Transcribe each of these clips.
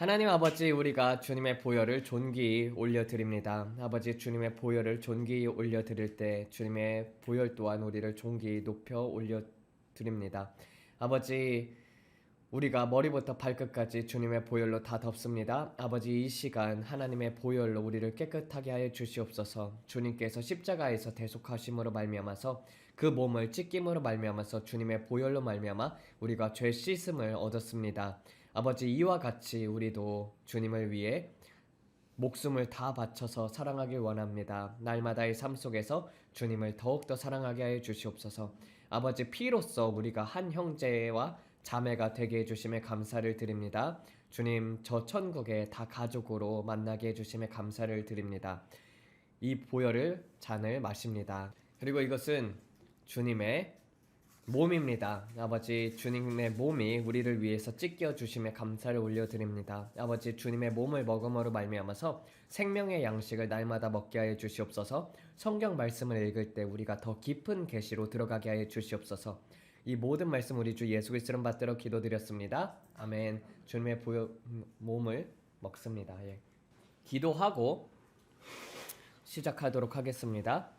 하나님 아버지, 우리가 주님의 보혈을 존귀히 올려드립니다. 아버지, 주님의 보혈을 존귀히 올려드릴 때 주님의 보혈 또한 우리를 존귀히 높여 올려드립니다. 아버지, 우리가 머리부터 발끝까지 주님의 보혈로 다 덮습니다. 아버지, 이 시간 하나님의 보혈로 우리를 깨끗하게 하여 주시옵소서. 주님께서 십자가에서 대속하심으로 말미암아서 그 몸을 찢김으로 말미암아서 주님의 보혈로 말미암아 우리가 죄 씻음을 얻었습니다. 아버지, 이와 같이 우리도 주님을 위해 목숨을 다 바쳐서 사랑하길 원합니다. 날마다의 삶 속에서 주님을 더욱더 사랑하게 하여 주시옵소서. 아버지, 피로써 우리가 한 형제와 자매가 되게 해주심에 감사를 드립니다. 주님, 저 천국에 다 가족으로 만나게 해주심에 감사를 드립니다. 이 보혈을 잔을 마십니다. 그리고 이것은 주님의 몸입니다. 아버지, 주님의 몸이 우리를 위해서 찢겨 주심에 감사를 올려드립니다. 아버지, 주님의 몸을 먹음으로 말미암아서 생명의 양식을 날마다 먹게 하여 주시옵소서. 성경 말씀을 읽을 때 우리가 더 깊은 계시로 들어가게 하여 주시옵소서. 이 모든 말씀 우리 주 예수 그리스도를 받들어 기도드렸습니다. 아멘. 주님의 몸을 먹습니다. 기도하고 시작하도록 하겠습니다.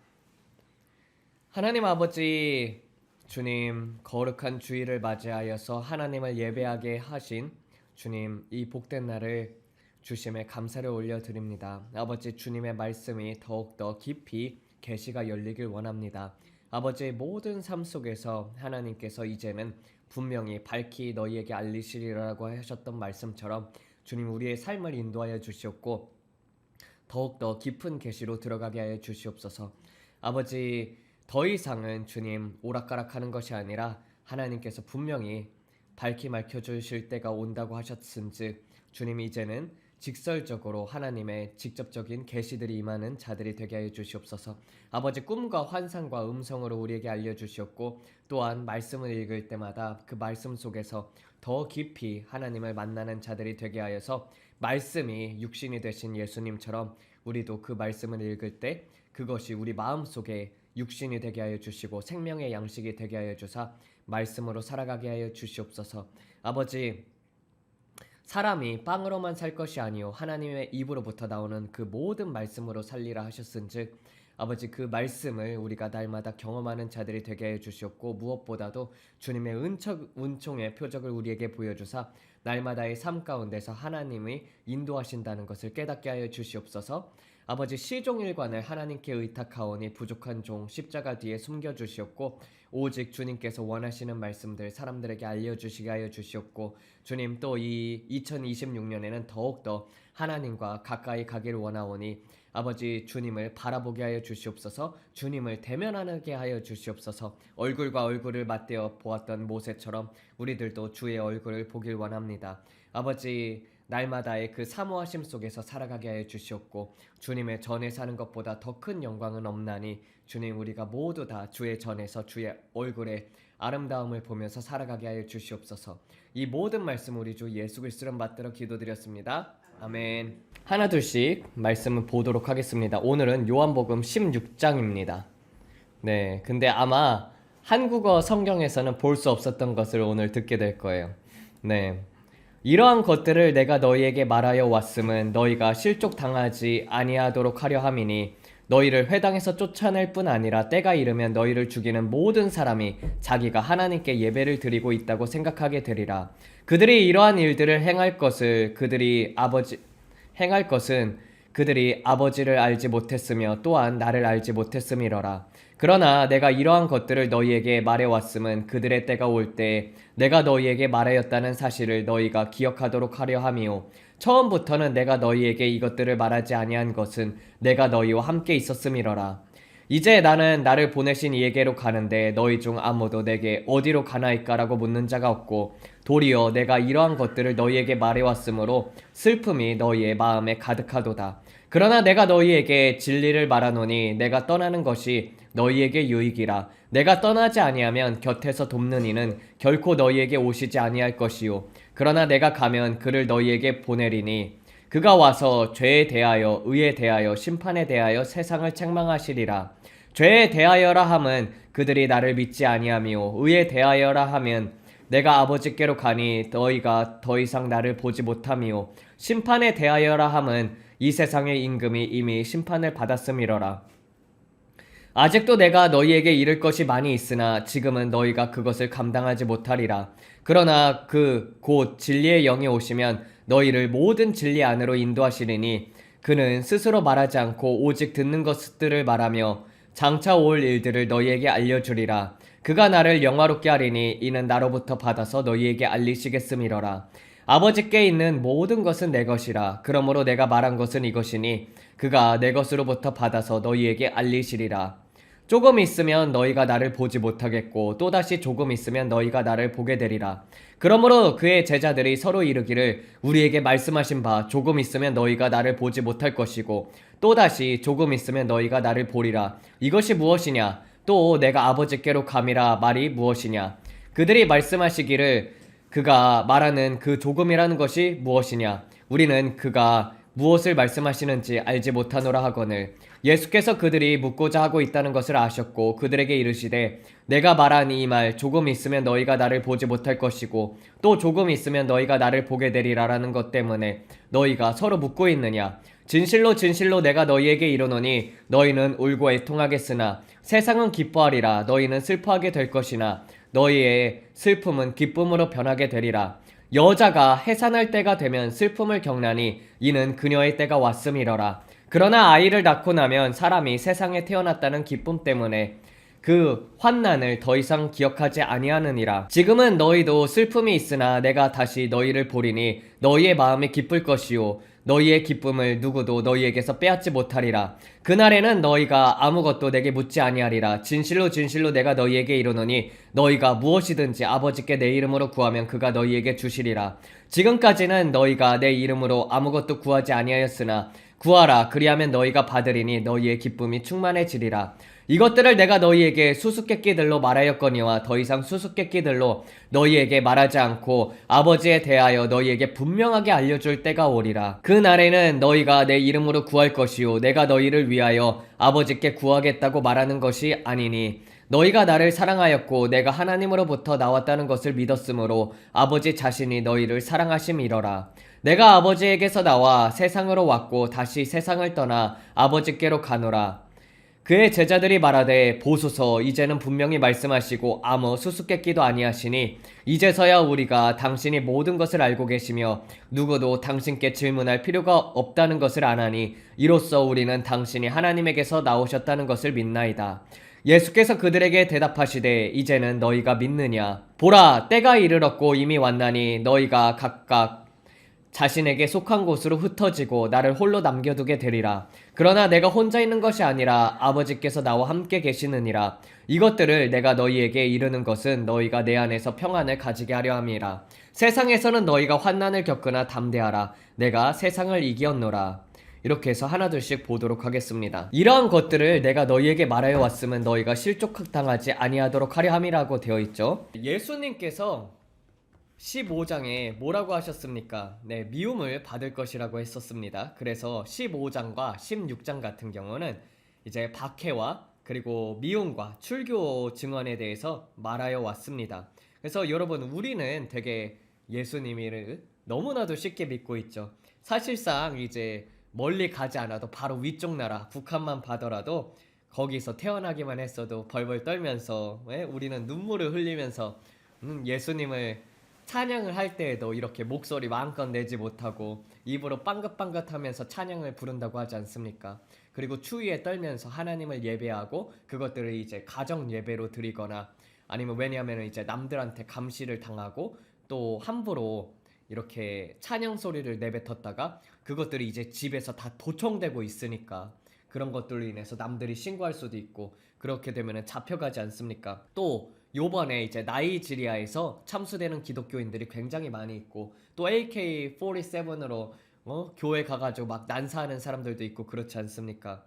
하나님 아버지, 주님, 거룩한 주일을 맞이하여서 하나님을 예배하게 하신 주님, 이 복된 날을 주심에 감사를 올려드립니다. 아버지, 주님의 말씀이 더욱더 깊이 계시가 열리길 원합니다. 아버지의 모든 삶 속에서 하나님께서 이제는 분명히 밝히 너희에게 알리시리라고 하셨던 말씀처럼 주님, 우리의 삶을 인도하여 주시옵고 더욱더 깊은 계시로 들어가게 하여 주시옵소서. 아버지, 더 이상은 주님 오락가락하는 것이 아니라 하나님께서 분명히 밝히 밝혀주실 때가 온다고 하셨은즉 주님, 이제는 직설적으로 하나님의 직접적인 계시들이 임하는 자들이 되게 하여 주시옵소서. 아버지, 꿈과 환상과 음성으로 우리에게 알려주시옵고 또한 말씀을 읽을 때마다 그 말씀 속에서 더 깊이 하나님을 만나는 자들이 되게 하여서 말씀이 육신이 되신 예수님처럼 우리도 그 말씀을 읽을 때 그것이 우리 마음속에 육신이 되게 하여 주시고 생명의 양식이 되게 하여 주사 말씀으로 살아가게 하여 주시옵소서. 아버지, 사람이 빵으로만 살 것이 아니요 하나님의 입으로부터 나오는 그 모든 말씀으로 살리라 하셨은즉 아버지, 그 말씀을 우리가 날마다 경험하는 자들이 되게 하여 주시옵고 무엇보다도 주님의 은총의 표적을 우리에게 보여주사 날마다의 삶 가운데서 하나님이 인도하신다는 것을 깨닫게 하여 주시옵소서. 아버지, 시종일관을 하나님께 의탁하오니 부족한 종 십자가 뒤에 숨겨주시옵고 오직 주님께서 원하시는 말씀들 사람들에게 알려주시게 하여 주시옵고 주님, 또 이 2026년에는 더욱더 하나님과 가까이 가기를 원하오니 아버지, 주님을 바라보게 하여 주시옵소서. 주님을 대면하게 하여 주시옵소서. 얼굴과 얼굴을 맞대어 보았던 모세처럼 우리들도 주의 얼굴을 보길 원합니다. 아버지, 날마다의 그 사모하심 속에서 살아가게 하여 주시옵고 주님의 전에 사는 것보다 더 큰 영광은 없나니 주님, 우리가 모두 다 주의 전에서 주의 얼굴의 아름다움을 보면서 살아가게 하여 주시옵소서. 이 모든 말씀 우리 주 예수 그리스도를 받들어 기도드렸습니다. 아멘. 하나 둘씩 말씀을 보도록 하겠습니다. 오늘은 요한복음 16장입니다. 네, 근데 아마 한국어 성경에서는 볼 수 없었던 것을 오늘 듣게 될 거예요. 네. 이러한 것들을 내가 너희에게 말하여 왔음은 너희가 실족당하지 아니하도록 하려 함이니 너희를 회당에서 쫓아낼 뿐 아니라 때가 이르면 너희를 죽이는 모든 사람이 자기가 하나님께 예배를 드리고 있다고 생각하게 되리라. 그들이 이러한 일들을 행할 것은 그들이 아버지를 알지 못했으며 또한 나를 알지 못했음이러라. 그러나 내가 이러한 것들을 너희에게 말해왔음은 그들의 때가 올 때 내가 너희에게 말하였다는 사실을 너희가 기억하도록 하려 함이요 처음부터는 내가 너희에게 이것들을 말하지 아니한 것은 내가 너희와 함께 있었음이러라. 이제 나는 나를 보내신 이에게로 가는데 너희 중 아무도 내게 어디로 가나이까라고 묻는 자가 없고 도리어 내가 이러한 것들을 너희에게 말해왔으므로 슬픔이 너희의 마음에 가득하도다. 그러나 내가 너희에게 진리를 말하노니 내가 떠나는 것이 너희에게 유익이라. 내가 떠나지 아니하면 곁에서 돕는 이는 결코 너희에게 오시지 아니할 것이요 그러나 내가 가면 그를 너희에게 보내리니 그가 와서 죄에 대하여 의에 대하여 심판에 대하여 세상을 책망하시리라. 죄에 대하여라 함은 그들이 나를 믿지 아니하며 의에 대하여라 하면 내가 아버지께로 가니 너희가 더 이상 나를 보지 못함이요 심판에 대하여라 함은 이 세상의 임금이 이미 심판을 받았음이러라. 아직도 내가 너희에게 이를 것이 많이 있으나 지금은 너희가 그것을 감당하지 못하리라. 그러나 그 곧 진리의 영이 오시면 너희를 모든 진리 안으로 인도하시리니 그는 스스로 말하지 않고 오직 듣는 것들을 말하며 장차 올 일들을 너희에게 알려주리라. 그가 나를 영화롭게 하리니 이는 나로부터 받아서 너희에게 알리시겠음이러라. 아버지께 있는 모든 것은 내 것이라. 그러므로 내가 말한 것은 이것이니 그가 내 것으로부터 받아서 너희에게 알리시리라. 조금 있으면 너희가 나를 보지 못하겠고 또다시 조금 있으면 너희가 나를 보게 되리라. 그러므로 그의 제자들이 서로 이르기를 우리에게 말씀하신 바 조금 있으면 너희가 나를 보지 못할 것이고 또다시 조금 있으면 너희가 나를 보리라. 이것이 무엇이냐? 또 내가 아버지께로 감이라 말이 무엇이냐? 그들이 말씀하시기를 그가 말하는 그 조금이라는 것이 무엇이냐? 우리는 그가 무엇을 말씀하시는지 알지 못하노라 하거늘 예수께서 그들이 묻고자 하고 있다는 것을 아셨고 그들에게 이르시되 내가 말한 이 말 조금 있으면 너희가 나를 보지 못할 것이고 또 조금 있으면 너희가 나를 보게 되리라라는 것 때문에 너희가 서로 묻고 있느냐? 진실로 진실로 내가 너희에게 이르노니 너희는 울고 애통하겠으나 세상은 기뻐하리라. 너희는 슬퍼하게 될 것이나 너희의 슬픔은 기쁨으로 변하게 되리라. 여자가 해산할 때가 되면 슬픔을 겪나니 이는 그녀의 때가 왔음이러라. 그러나 아이를 낳고 나면 사람이 세상에 태어났다는 기쁨 때문에 그 환난을 더 이상 기억하지 아니하느니라. 지금은 너희도 슬픔이 있으나 내가 다시 너희를 보리니 너희의 마음이 기쁠 것이요 너희의 기쁨을 누구도 너희에게서 빼앗지 못하리라. 그날에는 너희가 아무것도 내게 묻지 아니하리라. 진실로 진실로 내가 너희에게 이르노니 너희가 무엇이든지 아버지께 내 이름으로 구하면 그가 너희에게 주시리라. 지금까지는 너희가 내 이름으로 아무것도 구하지 아니하였으나 구하라. 그리하면 너희가 받으리니 너희의 기쁨이 충만해지리라. 이것들을 내가 너희에게 수수께끼들로 말하였거니와 더 이상 수수께끼들로 너희에게 말하지 않고 아버지에 대하여 너희에게 분명하게 알려줄 때가 오리라. 그 날에는 너희가 내 이름으로 구할 것이요 내가 너희를 위하여 아버지께 구하겠다고 말하는 것이 아니니 너희가 나를 사랑하였고 내가 하나님으로부터 나왔다는 것을 믿었으므로 아버지 자신이 너희를 사랑하심이러라. 내가 아버지에게서 나와 세상으로 왔고 다시 세상을 떠나 아버지께로 가노라. 그의 제자들이 말하되 보소서 이제는 분명히 말씀하시고 아무 수수께끼도 아니하시니 이제서야 우리가 당신이 모든 것을 알고 계시며 누구도 당신께 질문할 필요가 없다는 것을 아나니 이로써 우리는 당신이 하나님에게서 나오셨다는 것을 믿나이다. 예수께서 그들에게 대답하시되 이제는 너희가 믿느냐? 보라 때가 이르렀고 이미 왔나니 너희가 각각 자신에게 속한 곳으로 흩어지고 나를 홀로 남겨두게 되리라. 그러나 내가 혼자 있는 것이 아니라 아버지께서 나와 함께 계시느니라. 이것들을 내가 너희에게 이르는 것은 너희가 내 안에서 평안을 가지게 하려 함이라. 세상에서는 너희가 환난을 겪으나 담대하라. 내가 세상을 이기었노라. 이렇게 해서 하나둘씩 보도록 하겠습니다. 이러한 것들을 내가 너희에게 말하여 왔으면 너희가 실족당하지 아니하도록 하려 함이라고 되어 있죠. 예수님께서 15장에 뭐라고 하셨습니까? 네, 미움을 받을 것이라고 했었습니다. 그래서 15장과 16장 같은 경우는 이제 박해와 그리고 미움과 출교 증언에 대해서 말하여 왔습니다. 그래서 여러분 우리는 되게 예수님을 너무나도 쉽게 믿고 있죠. 사실상 이제 멀리 가지 않아도 바로 위쪽 나라 북한만 봐더라도 거기서 태어나기만 했어도 벌벌 떨면서 우리는 눈물을 흘리면서 예수님을 찬양을 할 때에도 이렇게 목소리 마음껏 내지 못하고 입으로 빵긋빵긋 하면서 찬양을 부른다고 하지 않습니까? 그리고 추위에 떨면서 하나님을 예배하고 그것들을 이제 가정 예배로 드리거나 아니면 왜냐하면 이제 남들한테 감시를 당하고 또 함부로 이렇게 찬양 소리를 내뱉었다가 그것들이 이제 집에서 다 도청되고 있으니까 그런 것들로 인해서 남들이 신고할 수도 있고 그렇게 되면 잡혀가지 않습니까? 또 요번에 이제 나이지리아에서 참수되는 기독교인들이 굉장히 많이 있고 또 AK-47으로 교회 가가지고 막 난사하는 사람들도 있고 그렇지 않습니까?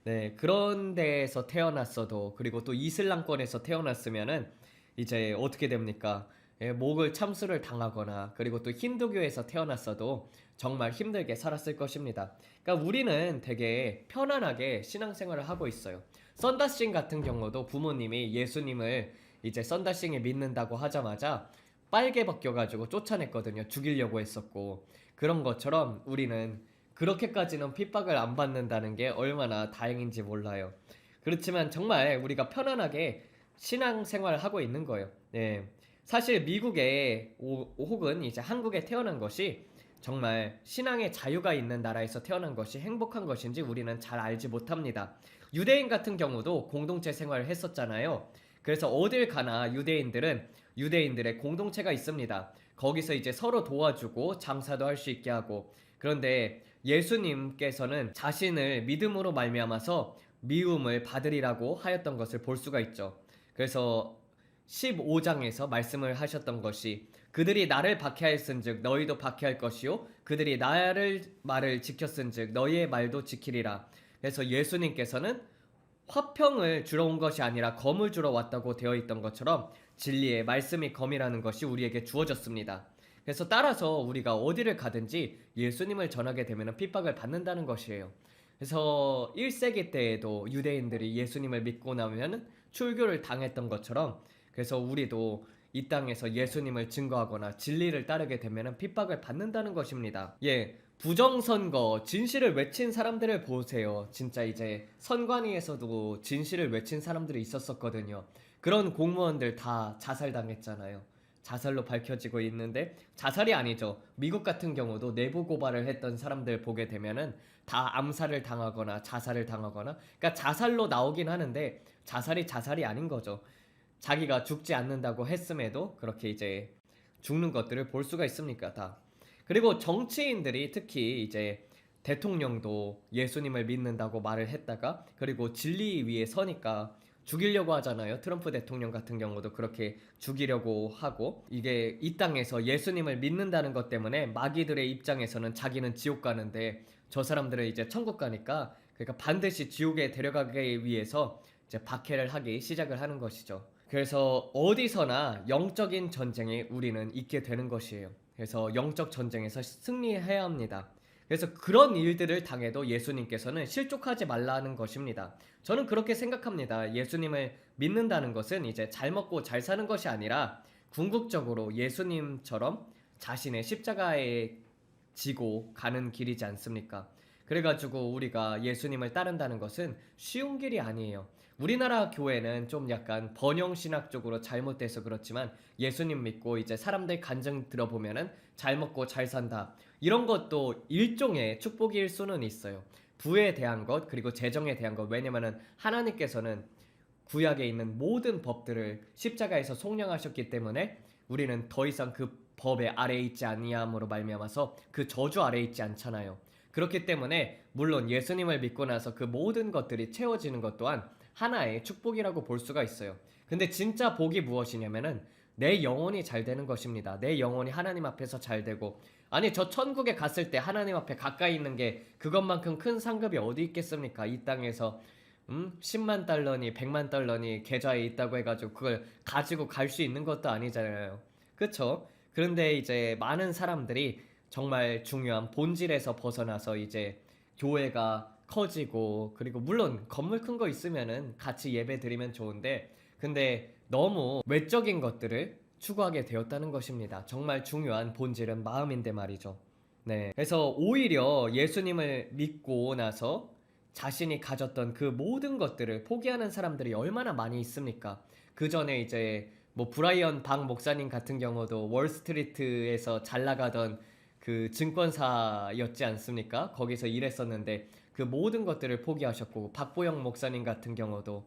네, 그런 데에서 태어났어도 그리고 또 이슬람권에서 태어났으면은 이제 어떻게 됩니까? 목을 참수를 당하거나 그리고 또 힌두교에서 태어났어도 정말 힘들게 살았을 것입니다. 그러니까 우리는 되게 편안하게 신앙생활을 하고 있어요. 썬다싱 같은 경우도 부모님이 예수님을 이제 썬다싱에 믿는다고 하자마자 빨개 벗겨가지고 쫓아냈거든요. 죽이려고 했었고. 그런 것처럼 우리는 그렇게까지는 핍박을 안 받는다는 게 얼마나 다행인지 몰라요. 그렇지만 정말 우리가 편안하게 신앙생활을 하고 있는 거예요. 네. 사실 미국에 혹은 이제 한국에 태어난 것이 정말 신앙의 자유가 있는 나라에서 태어난 것이 행복한 것인지 우리는 잘 알지 못합니다. 유대인 같은 경우도 공동체 생활을 했었잖아요. 그래서 어딜 가나 유대인들의 공동체가 있습니다. 거기서 이제 서로 도와주고 장사도 할 수 있게 하고. 그런데 예수님께서는 자신을 믿음으로 말미암아서 미움을 받으리라고 하였던 것을 볼 수가 있죠. 그래서 15장에서 말씀을 하셨던 것이 그들이 나를 박해하였은즉 너희도 박해할 것이요 그들이 나를 말을 지켰은즉 너희의 말도 지키리라. 그래서 예수님께서는 화평을 주러 온 것이 아니라 검을 주러 왔다고 되어 있던 것처럼 진리의 말씀이 검이라는 것이 우리에게 주어졌습니다. 그래서 따라서 우리가 어디를 가든지 예수님을 전하게 되면 핍박을 받는다는 것이에요. 그래서 1세기 때에도 유대인들이 예수님을 믿고 나면 출교를 당했던 것처럼 그래서 우리도 이 땅에서 예수님을 증거하거나 진리를 따르게 되면 핍박을 받는다는 것입니다. 예, 부정선거, 진실을 외친 사람들을 보세요. 진짜 이제 선관위에서도 진실을 외친 사람들이 있었었거든요. 그런 공무원들 다 자살당했잖아요. 자살로 밝혀지고 있는데 자살이 아니죠. 미국 같은 경우도 내부 고발을 했던 사람들 보게 되면은 다 암살을 당하거나 자살을 당하거나 그러니까 자살로 나오긴 하는데 자살이 아닌 거죠. 자기가 죽지 않는다고 했음에도 그렇게 이제 죽는 것들을 볼 수가 있습니까, 다. 그리고 정치인들이 특히 이제 대통령도 예수님을 믿는다고 말을 했다가 그리고 진리 위에 서니까 죽이려고 하잖아요. 트럼프 대통령 같은 경우도 그렇게 죽이려고 하고 이게 이 땅에서 예수님을 믿는다는 것 때문에 마귀들의 입장에서는 자기는 지옥 가는데 저 사람들은 이제 천국 가니까 그러니까 반드시 지옥에 데려가기 위해서 이제 박해를 하기 시작을 하는 것이죠. 그래서 어디서나 영적인 전쟁에 우리는 있게 되는 것이에요. 그래서 영적 전쟁에서 승리해야 합니다. 그래서 그런 일들을 당해도 예수님께서는 실족하지 말라는 것입니다. 저는 그렇게 생각합니다. 예수님을 믿는다는 것은 이제 잘 먹고 잘 사는 것이 아니라 궁극적으로 예수님처럼 자신의 십자가에 지고 가는 길이지 않습니까? 그래가지고 우리가 예수님을 따른다는 것은 쉬운 길이 아니에요. 우리나라 교회는 좀 약간 번영신학 쪽으로 잘못돼서 그렇지만 예수님 믿고 이제 사람들 간증 들어보면은 잘 먹고 잘 산다. 이런 것도 일종의 축복일 수는 있어요. 부에 대한 것 그리고 재정에 대한 것. 왜냐면은 하나님께서는 구약에 있는 모든 법들을 십자가에서 속량하셨기 때문에 우리는 더 이상 그 법의 아래에 있지 아니함으로 말미암아서 그 저주 아래에 있지 않잖아요. 그렇기 때문에 물론 예수님을 믿고 나서 그 모든 것들이 채워지는 것 또한 하나의 축복이라고 볼 수가 있어요. 근데 진짜 복이 무엇이냐면은 내 영혼이 잘 되는 것입니다. 내 영혼이 하나님 앞에서 잘 되고 아니 저 천국에 갔을 때 하나님 앞에 가까이 있는 게 그것만큼 큰 상급이 어디 있겠습니까? 이 땅에서 10만 달러니 100만 달러니 계좌에 있다고 해가지고 그걸 가지고 갈 수 있는 것도 아니잖아요. 그쵸? 그런데 이제 많은 사람들이 정말 중요한 본질에서 벗어나서 이제 교회가 커지고 그리고 물론 건물 큰 거 있으면은 같이 예배 드리면 좋은데 근데 너무 외적인 것들을 추구하게 되었다는 것입니다. 정말 중요한 본질은 마음인데 말이죠. 네. 그래서 오히려 예수님을 믿고 나서 자신이 가졌던 그 모든 것들을 포기하는 사람들이 얼마나 많이 있습니까? 그 전에 이제 뭐 브라이언 박 목사님 같은 경우도 월스트리트에서 잘 나가던 그 증권사였지 않습니까? 거기서 일했었는데 그 모든 것들을 포기하셨고 박보영 목사님 같은 경우도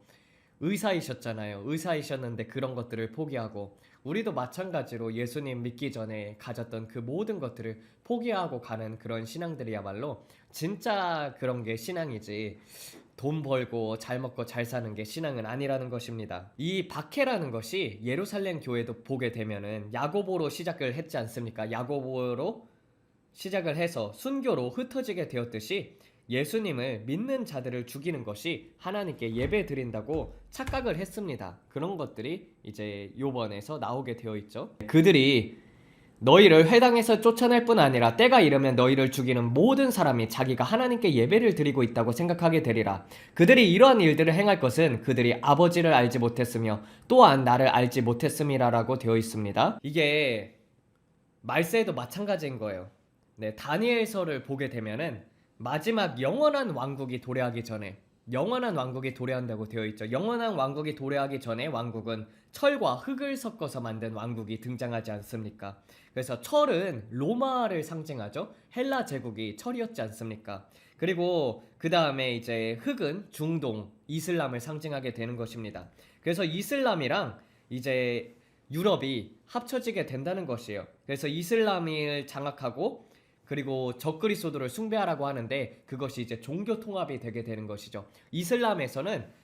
의사이셨잖아요. 의사이셨는데 그런 것들을 포기하고 우리도 마찬가지로 예수님 믿기 전에 가졌던 그 모든 것들을 포기하고 가는 그런 신앙들이야말로 진짜 그런 게 신앙이지 돈 벌고 잘 먹고 잘 사는 게 신앙은 아니라는 것입니다. 이 박해라는 것이 예루살렘 교회도 보게 되면은 야고보로 시작을 했지 않습니까? 야고보로 시작을 해서 순교로 흩어지게 되었듯이 예수님을 믿는 자들을 죽이는 것이 하나님께 예배 드린다고 착각을 했습니다. 그런 것들이 이제 요번에서 나오게 되어 있죠. 그들이 너희를 회당에서 쫓아낼 뿐 아니라 때가 이르면 너희를 죽이는 모든 사람이 자기가 하나님께 예배를 드리고 있다고 생각하게 되리라. 그들이 이러한 일들을 행할 것은 그들이 아버지를 알지 못했으며 또한 나를 알지 못했음이라라고 되어 있습니다. 이게 말세에도 마찬가지인 거예요. 네, 다니엘서를 보게 되면은 마지막 영원한 왕국이 도래하기 전에, 영원한 왕국이 도래한다고 되어 있죠. 영원한 왕국이 도래하기 전에 왕국은 철과 흙을 섞어서 만든 왕국이 등장하지 않습니까? 그래서 철은 로마를 상징하죠. 헬라 제국이 철이었지 않습니까? 그리고 그 다음에 이제 흙은 중동, 이슬람을 상징하게 되는 것입니다. 그래서 이슬람이랑 이제 유럽이 합쳐지게 된다는 것이에요. 그래서 이슬람을 장악하고 그리고 적그리스도를 숭배하라고 하는데 그것이 이제 종교 통합이 되게 되는 것이죠. 이슬람에서는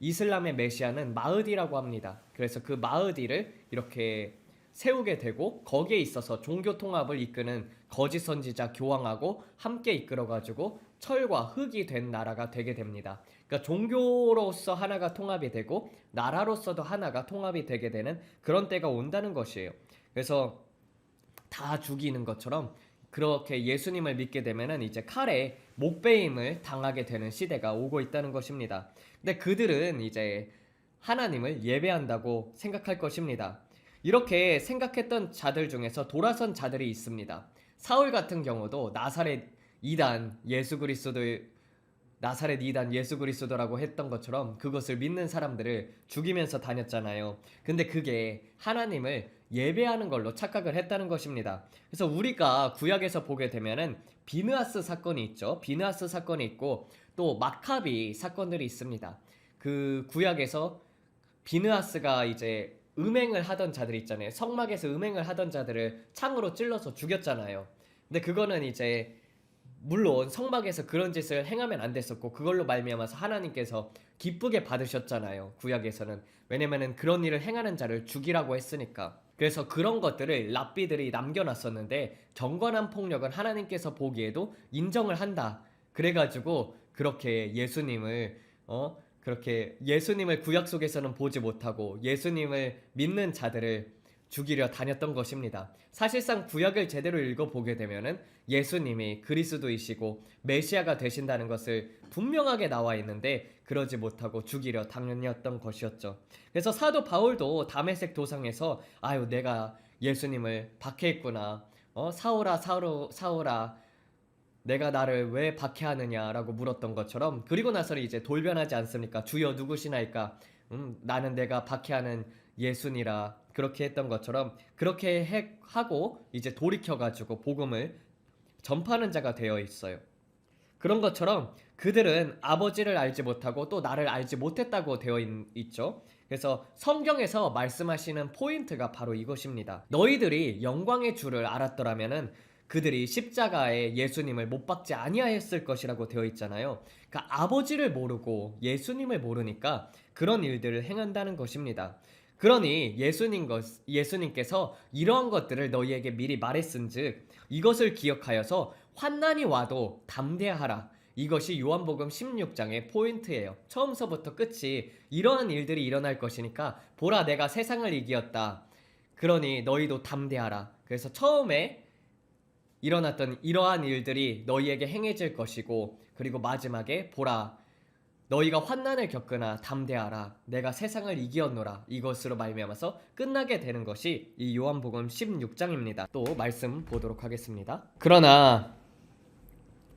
이슬람의 메시아는 마흐디라고 합니다. 그래서 그 마흐디를 이렇게 세우게 되고 거기에 있어서 종교 통합을 이끄는 거짓 선지자 교황하고 함께 이끌어가지고 철과 흙이 된 나라가 되게 됩니다. 그러니까 종교로서 하나가 통합이 되고 나라로서도 하나가 통합이 되게 되는 그런 때가 온다는 것이에요. 그래서 다 죽이는 것처럼 그렇게 예수님을 믿게 되면은 이제 칼에 목베임을 당하게 되는 시대가 오고 있다는 것입니다. 근데 그들은 이제 하나님을 예배한다고 생각할 것입니다. 이렇게 생각했던 자들 중에서 돌아선 자들이 있습니다. 사울 같은 경우도 나사렛 2단 예수 그리스도라고 했던 것처럼 그것을 믿는 사람들을 죽이면서 다녔잖아요. 근데 그게 하나님을 예배하는 걸로 착각을 했다는 것입니다. 그래서 우리가 구약에서 보게 되면은 비느하스 사건이 있죠. 비느하스 사건이 있고 또 마카비 사건들이 있습니다. 그 구약에서 비느하스가 이제 음행을 하던 자들 있잖아요. 성막에서 음행을 하던 자들을 창으로 찔러서 죽였잖아요. 근데 그거는 이제 물론 성막에서 그런 짓을 행하면 안 됐었고 그걸로 말미암아서 하나님께서 기쁘게 받으셨잖아요. 구약에서는. 왜냐면은 그런 일을 행하는 자를 죽이라고 했으니까. 그래서 그런 것들을 랍비들이 남겨놨었는데 경건한 폭력은 하나님께서 보기에도 인정을 한다. 그래가지고 그렇게 예수님을 구약 속에서는 보지 못하고 예수님을 믿는 자들을 죽이려 다녔던 것입니다. 사실상 구약을 제대로 읽어보게 되면은 예수님이 그리스도이시고 메시아가 되신다는 것을 분명하게 나와 있는데 그러지 못하고 죽이려 다녔던 것이었죠. 그래서 사도 바울도 다메섹 도상에서 아유 내가 예수님을 박해했구나. 사울아 내가 나를 왜 박해하느냐라고 물었던 것처럼 그리고 나서는 이제 돌변하지 않습니까? 주여 누구시나이까? 나는 내가 박해하는 예수니라 그렇게 했던 것처럼 그렇게 하고 이제 돌이켜가지고 복음을 전파하는 자가 되어 있어요. 그런 것처럼 그들은 아버지를 알지 못하고 또 나를 알지 못했다고 되어 있죠. 그래서 성경에서 말씀하시는 포인트가 바로 이것입니다. 너희들이 영광의 주를 알았더라면은 그들이 십자가에 예수님을 못 박지 아니하였을 것이라고 되어 있잖아요. 그러니까 아버지를 모르고 예수님을 모르니까 그런 일들을 행한다는 것입니다. 그러니 예수님께서 이러한 것들을 너희에게 미리 말했은즉 이것을 기억하여서 환난이 와도 담대하라. 이것이 요한복음 16장의 포인트예요. 처음서부터 끝이 이러한 일들이 일어날 것이니까 보라 내가 세상을 이기었다. 그러니 너희도 담대하라. 그래서 처음에 일어났던 이러한 일들이 너희에게 행해질 것이고 그리고 마지막에 보라 너희가 환난을 겪으나 담대하라 내가 세상을 이기었노라 이것으로 말미암아서 끝나게 되는 것이 이 요한복음 16장입니다. 또 말씀 보도록 하겠습니다. 그러나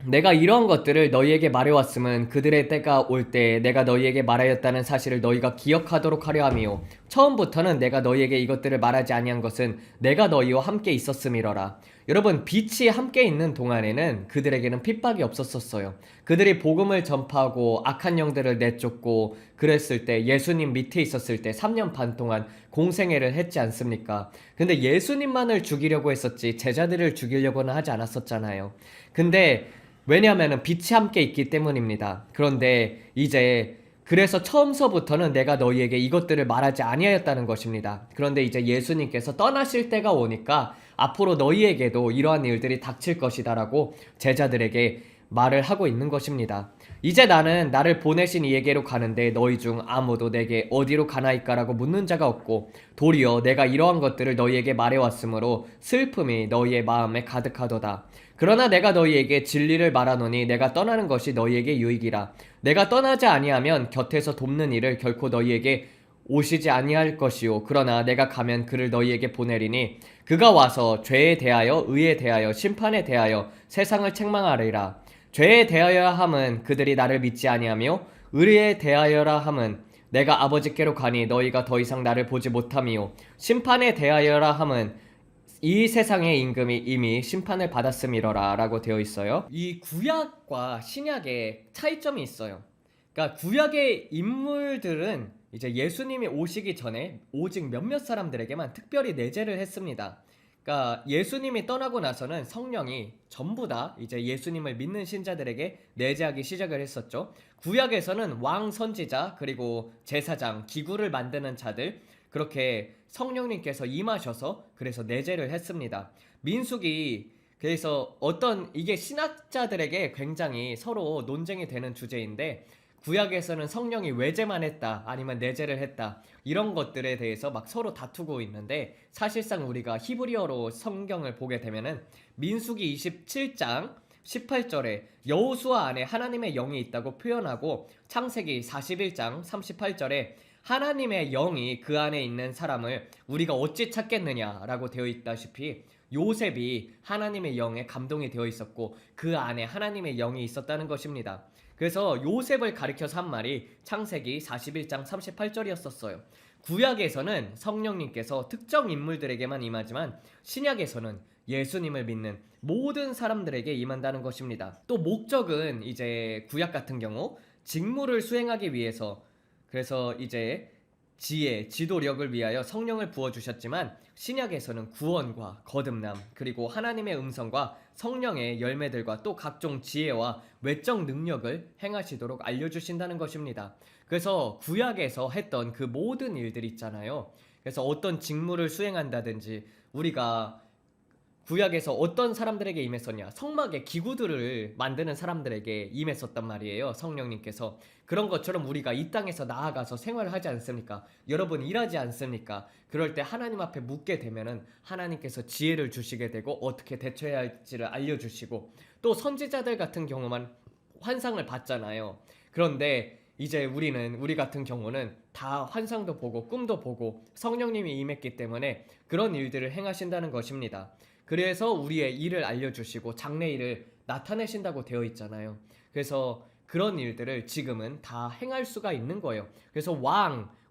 내가 이러한 것들을 너희에게 말해왔음은 그들의 때가 올 때 내가 너희에게 말하였다는 사실을 너희가 기억하도록 하려 함이요 처음부터는 내가 너희에게 이것들을 말하지 아니한 것은 내가 너희와 함께 있었음이러라. 여러분 빛이 함께 있는 동안에는 그들에게는 핍박이 없었어요. 그들이 복음을 전파하고 악한 영들을 내쫓고 그랬을 때 예수님 밑에 있었을 때 3년 반 동안 공생애를 했지 않습니까? 근데 예수님만을 죽이려고 했었지 제자들을 죽이려고는 하지 않았었잖아요. 근데 왜냐하면 빛이 함께 있기 때문입니다. 그런데 이제 그래서 처음서부터는 내가 너희에게 이것들을 말하지 아니하였다는 것입니다. 그런데 이제 예수님께서 떠나실 때가 오니까 앞으로 너희에게도 이러한 일들이 닥칠 것이다 라고 제자들에게 말을 하고 있는 것입니다. 이제 나는 나를 보내신 이에게로 가는데 너희 중 아무도 내게 어디로 가나이까라고 묻는 자가 없고 도리어 내가 이러한 것들을 너희에게 말해왔으므로 슬픔이 너희의 마음에 가득하도다. 그러나 내가 너희에게 진리를 말하노니 내가 떠나는 것이 너희에게 유익이라. 내가 떠나지 아니하면 곁에서 돕는 이를 결코 너희에게 오시지 아니할 것이요 그러나 내가 가면 그를 너희에게 보내리니 그가 와서 죄에 대하여 의에 대하여 심판에 대하여 세상을 책망하리라. 죄에 대하여야 함은 그들이 나를 믿지 아니하며 의에 대하여라 함은 내가 아버지께로 가니 너희가 더 이상 나를 보지 못함이요 심판에 대하여라 함은 이 세상의 임금이 이미 심판을 받았음이러라 라고 되어 있어요. 이 구약과 신약의 차이점이 있어요. 그러니까 구약의 인물들은 이제 예수님이 오시기 전에 오직 몇몇 사람들에게만 특별히 내재를 했습니다. 그러니까 예수님이 떠나고 나서는 성령이 전부 다 이제 예수님을 믿는 신자들에게 내재하기 시작을 했었죠. 구약에서는 왕, 선지자, 그리고 제사장, 기구를 만드는 자들, 그렇게 성령님께서 임하셔서 그래서 내재를 했습니다. 민수기, 그래서 이게 신학자들에게 굉장히 서로 논쟁이 되는 주제인데, 구약에서는 성령이 외재만 했다 아니면 내재를 했다 이런 것들에 대해서 막 서로 다투고 있는데, 사실상 우리가 히브리어로 성경을 보게 되면은 민수기 27장 18절에 여호수아 안에 하나님의 영이 있다고 표현하고, 창세기 41장 38절에 하나님의 영이 그 안에 있는 사람을 우리가 어찌 찾겠느냐라고 되어 있다시피 요셉이 하나님의 영에 감동이 되어 있었고 그 안에 하나님의 영이 있었다는 것입니다. 그래서 요셉을 가리켜서 한 말이 창세기 41장 38절이었었어요. 구약에서는 성령님께서 특정 인물들에게만 임하지만 신약에서는 예수님을 믿는 모든 사람들에게 임한다는 것입니다. 또 목적은 이제 구약 같은 경우 직무를 수행하기 위해서, 그래서 이제 지혜, 지도력을 위하여 성령을 부어주셨지만 신약에서는 구원과 거듭남, 그리고 하나님의 음성과 성령의 열매들과 또 각종 지혜와 외적 능력을 행하시도록 알려주신다는 것입니다. 그래서 구약에서 했던 그 모든 일들 있잖아요. 그래서 어떤 직무를 수행한다든지, 우리가 구약에서 어떤 사람들에게 임했었냐, 성막의 기구들을 만드는 사람들에게 임했었단 말이에요. 성령님께서. 그런 것처럼 우리가 이 땅에서 나아가서 생활을 하지 않습니까? 여러분 일하지 않습니까? 그럴 때 하나님 앞에 묻게 되면은 하나님께서 지혜를 주시게 되고 어떻게 대처해야 할지를 알려주시고, 또 선지자들 같은 경우만 환상을 봤잖아요. 그런데 이제 우리 같은 경우는 다 환상도 보고 꿈도 보고 성령님이 임했기 때문에 그런 일들을 행하신다는 것입니다. 그래서 우리의 일을 알려주시고 장래일을 나타내신다고 되어 있잖아요. 그래서 그런 일들을 지금은 다 행할 수가 있는 거예요. 그래서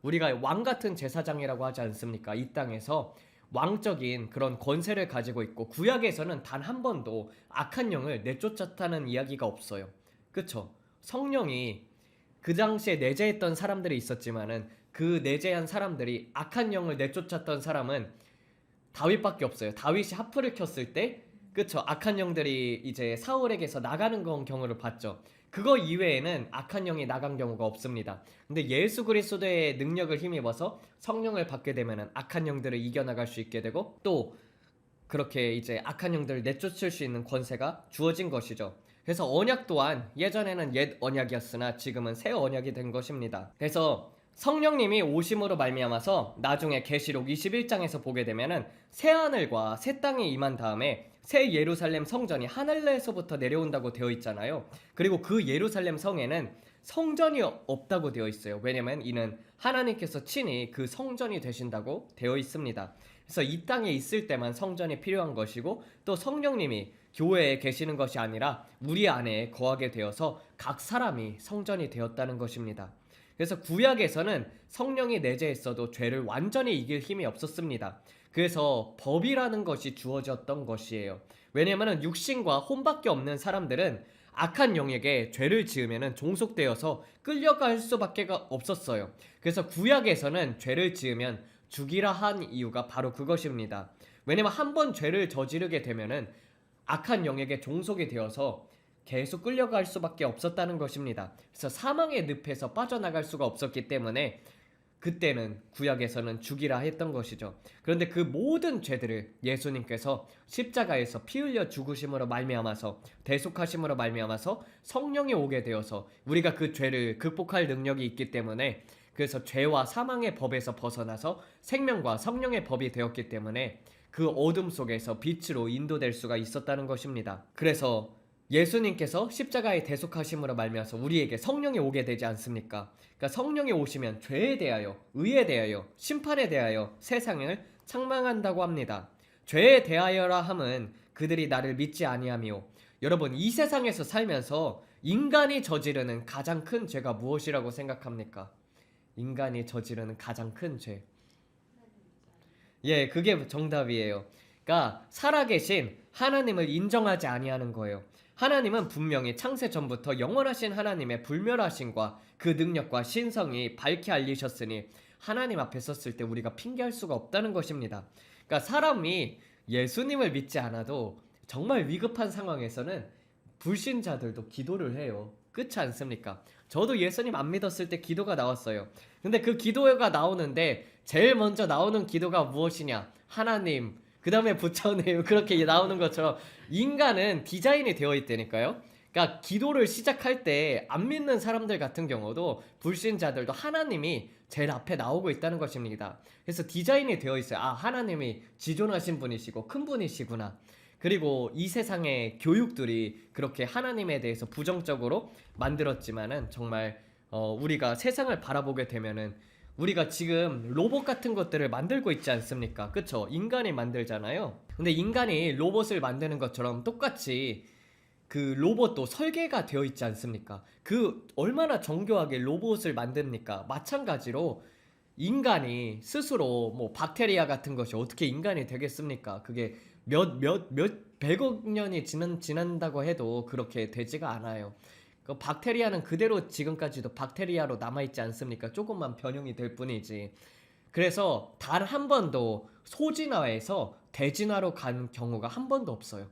우리가 왕 같은 제사장이라고 하지 않습니까? 이 땅에서 왕적인 그런 권세를 가지고 있고, 구약에서는 단 한 번도 악한 영을 내쫓았다는 이야기가 없어요. 그쵸? 성령이 그 당시에 내재했던 사람들이 있었지만은 그 내재한 사람들이 악한 영을 내쫓았던 사람은 다윗밖에 없어요. 다윗이 하프를 켰을 때, 그쵸, 악한 영들이 이제 사울에게서 나가는 경우를 봤죠. 그거 이외에는 악한 영이 나간 경우가 없습니다. 근데 예수 그리스도의 능력을 힘입어서 성령을 받게 되면은 악한 영들을 이겨나갈 수 있게 되고, 또 그렇게 이제 악한 영들을 내쫓을 수 있는 권세가 주어진 것이죠. 그래서 언약 또한 예전에는 옛 언약이었으나 지금은 새 언약이 된 것입니다. 그래서 성령님이 오심으로 말미암아서 나중에 계시록 21장에서 보게 되면은 새 하늘과 새 땅이 임한 다음에 새 예루살렘 성전이 하늘에서부터 내려온다고 되어 있잖아요. 그리고 그 예루살렘 성에는 성전이 없다고 되어 있어요. 왜냐면 이는 하나님께서 친히 그 성전이 되신다고 되어 있습니다. 그래서 이 땅에 있을 때만 성전이 필요한 것이고, 또 성령님이 교회에 계시는 것이 아니라 우리 안에 거하게 되어서 각 사람이 성전이 되었다는 것입니다. 그래서 구약에서는 성령이 내재했어도 죄를 완전히 이길 힘이 없었습니다. 그래서 법이라는 것이 주어졌던 것이에요. 왜냐하면 육신과 혼밖에 없는 사람들은 악한 영에게 죄를 지으면 종속되어서 끌려갈 수밖에 없었어요. 그래서 구약에서는 죄를 지으면 죽이라 한 이유가 바로 그것입니다. 왜냐면 한 번 죄를 저지르게 되면은 악한 영에게 종속이 되어서 계속 끌려갈 수밖에 없었다는 것입니다. 그래서 사망의 늪에서 빠져나갈 수가 없었기 때문에 그때는 구약에서는 죽이라 했던 것이죠. 그런데 그 모든 죄들을 예수님께서 십자가에서 피 흘려 죽으심으로 말미암아서 대속하심으로 말미암아서 성령이 오게 되어서 우리가 그 죄를 극복할 능력이 있기 때문에, 그래서 죄와 사망의 법에서 벗어나서 생명과 성령의 법이 되었기 때문에 그 어둠 속에서 빛으로 인도될 수가 있었다는 것입니다. 그래서 예수님께서 십자가의 대속하심으로 말미암아서 우리에게 성령이 오게 되지 않습니까? 그러니까 성령이 오시면 죄에 대하여, 의에 대하여, 심판에 대하여 세상을 책망한다고 합니다. 죄에 대하여라 함은 그들이 나를 믿지 아니하며, 여러분 이 세상에서 살면서 인간이 저지르는 가장 큰 죄가 무엇이라고 생각합니까? 인간이 저지르는 가장 큰 죄. 예, 그게 정답이에요. 그러니까 살아계신 하나님을 인정하지 아니하는 거예요. 하나님은 분명히 창세 전부터 영원하신 하나님의 불멸하심과 그 능력과 신성이 밝히 알리셨으니 하나님 앞에 섰을 때 우리가 핑계할 수가 없다는 것입니다. 그러니까 사람이 예수님을 믿지 않아도 정말 위급한 상황에서는 불신자들도 기도를 해요. 그렇지 않습니까? 저도 예수님 안 믿었을 때 기도가 나왔어요. 근데 그 기도가 나오는데 제일 먼저 나오는 기도가 무엇이냐? 하나님, 그 다음에 부처님, 그렇게 나오는 것처럼 인간은 디자인이 되어 있다니까요. 그러니까 기도를 시작할 때 안 믿는 사람들 같은 경우도, 불신자들도 하나님이 제일 앞에 나오고 있다는 것입니다. 그래서 디자인이 되어 있어요. 아, 하나님이 지존하신 분이시고 큰 분이시구나. 그리고 이 세상의 교육들이 그렇게 하나님에 대해서 부정적으로 만들었지만은 정말 우리가 세상을 바라보게 되면은 우리가 지금 로봇 같은 것들을 만들고 있지 않습니까? 그쵸? 인간이 만들잖아요. 근데 인간이 로봇을 만드는 것처럼 똑같이 그 로봇도 설계가 되어 있지 않습니까? 그 얼마나 정교하게 로봇을 만듭니까? 마찬가지로 인간이 스스로 뭐 박테리아 같은 것이 어떻게 인간이 되겠습니까? 그게 몇 백억 년이 지난다고 해도 그렇게 되지가 않아요. 그 박테리아는 그대로 지금까지도 박테리아로 남아있지 않습니까? 조금만 변형이 될 뿐이지. 그래서 단 한 번도 소진화에서 대진화로 간 경우가 한 번도 없어요.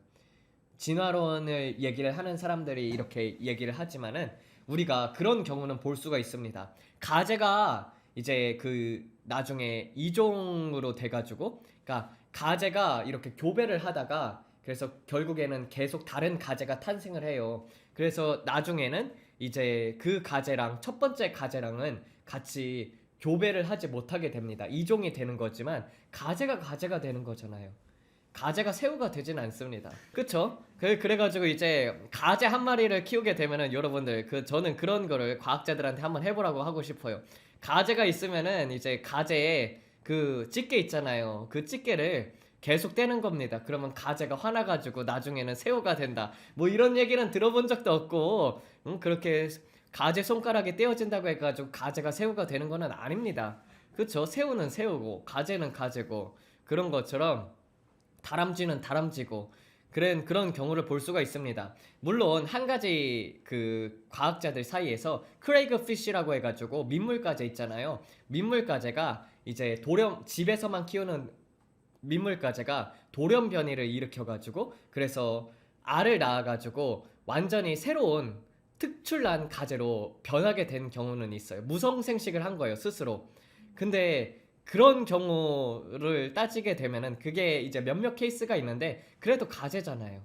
진화론을 얘기를 하는 사람들이 이렇게 얘기를 하지만은 우리가 그런 경우는 볼 수가 있습니다. 가재가 이제 그 나중에 이종으로 돼가지고, 그러니까 가재가 이렇게 교배를 하다가 그래서 결국에는 계속 다른 가재가 탄생을 해요. 그래서 나중에는 이제 그 가재랑 첫 번째 가재랑은 같이 교배를 하지 못하게 됩니다. 이종이 되는 거지만 가재가 가재가 되는 거잖아요. 가재가 새우가 되진 않습니다. 그쵸? 그래가지고 이제 가재 한 마리를 키우게 되면은 여러분들 저는 그런 거를 과학자들한테 한번 해보라고 하고 싶어요. 가재가 있으면은 이제 가재에 그 집게 있잖아요. 그 집게를 계속 떼는 겁니다. 그러면 가재가 화나가지고 나중에는 새우가 된다. 뭐 이런 얘기는 들어본 적도 없고, 그렇게 가재 손가락이 떼어진다고 해가지고 가재가 새우가 되는 거는 아닙니다. 그쵸? 새우는 새우고 가재는 가재고, 그런 것처럼 다람쥐는 다람쥐고 그런 경우를 볼 수가 있습니다. 물론 한 가지 그 과학자들 사이에서 크레이그 피쉬라고 해가지고 민물가재 있잖아요. 민물가재가 이제 집에서만 키우는 민물가재가 돌연변이를 일으켜가지고 그래서 알을 낳아가지고 완전히 새로운 특출난 가재로 변하게 된 경우는 있어요. 무성생식을 한 거예요, 스스로. 근데 그런 경우를 따지게 되면은 그게 이제 몇몇 케이스가 있는데 그래도 가재잖아요.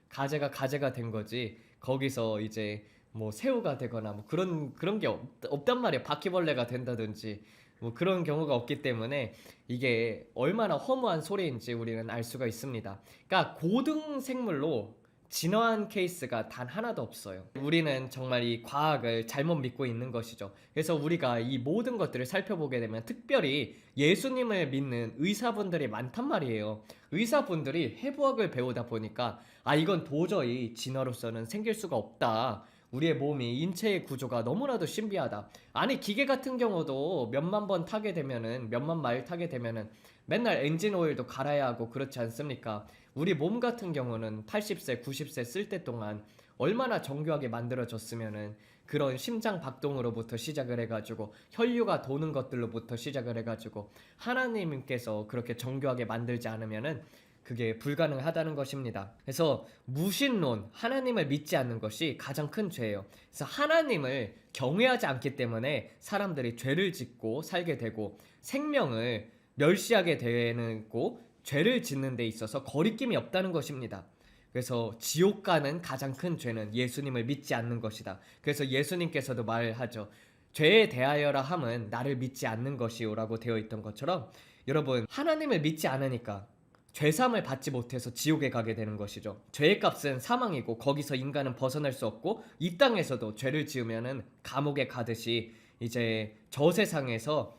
가재가 가재가 된 거지. 거기서 이제 뭐 새우가 되거나 뭐 그런 게 없단 말이에요. 바퀴벌레가 된다든지 뭐 그런 경우가 없기 때문에 이게 얼마나 허무한 소리인지 우리는 알 수가 있습니다. 그러니까 고등 생물로 진화한 케이스가 단 하나도 없어요. 우리는 정말 이 과학을 잘못 믿고 있는 것이죠. 그래서 우리가 이 모든 것들을 살펴보게 되면 특별히 예수님을 믿는 의사분들이 많단 말이에요. 의사분들이 해부학을 배우다 보니까 이건 도저히 진화로서는 생길 수가 없다. 우리의 몸이 인체의 구조가 너무나도 신비하다. 아니 기계 같은 경우도 몇만 번 타게 되면은 몇만 마일 타게 되면은 맨날 엔진 오일도 갈아야 하고 그렇지 않습니까? 우리 몸 같은 경우는 80세, 90세 쓸 때 동안 얼마나 정교하게 만들어졌으면은 그런 심장 박동으로부터 시작을 해가지고 혈류가 도는 것들로부터 시작을 해가지고 하나님께서 그렇게 정교하게 만들지 않으면은 그게 불가능하다는 것입니다. 그래서 무신론, 하나님을 믿지 않는 것이 가장 큰 죄예요. 그래서 하나님을 경외하지 않기 때문에 사람들이 죄를 짓고 살게 되고 생명을 멸시하게 되고 죄를 짓는 데 있어서 거리낌이 없다는 것입니다. 그래서 지옥 가는 가장 큰 죄는 예수님을 믿지 않는 것이다. 그래서 예수님께서도 말하죠. 죄에 대하여라 함은 나를 믿지 않는 것이오라고 되어 있던 것처럼 여러분, 하나님을 믿지 않으니까 죄사함을 받지 못해서 지옥에 가게 되는 것이죠. 죄의 값은 사망이고 거기서 인간은 벗어날 수 없고 이 땅에서도 죄를 지으면은 감옥에 가듯이 이제 저 세상에서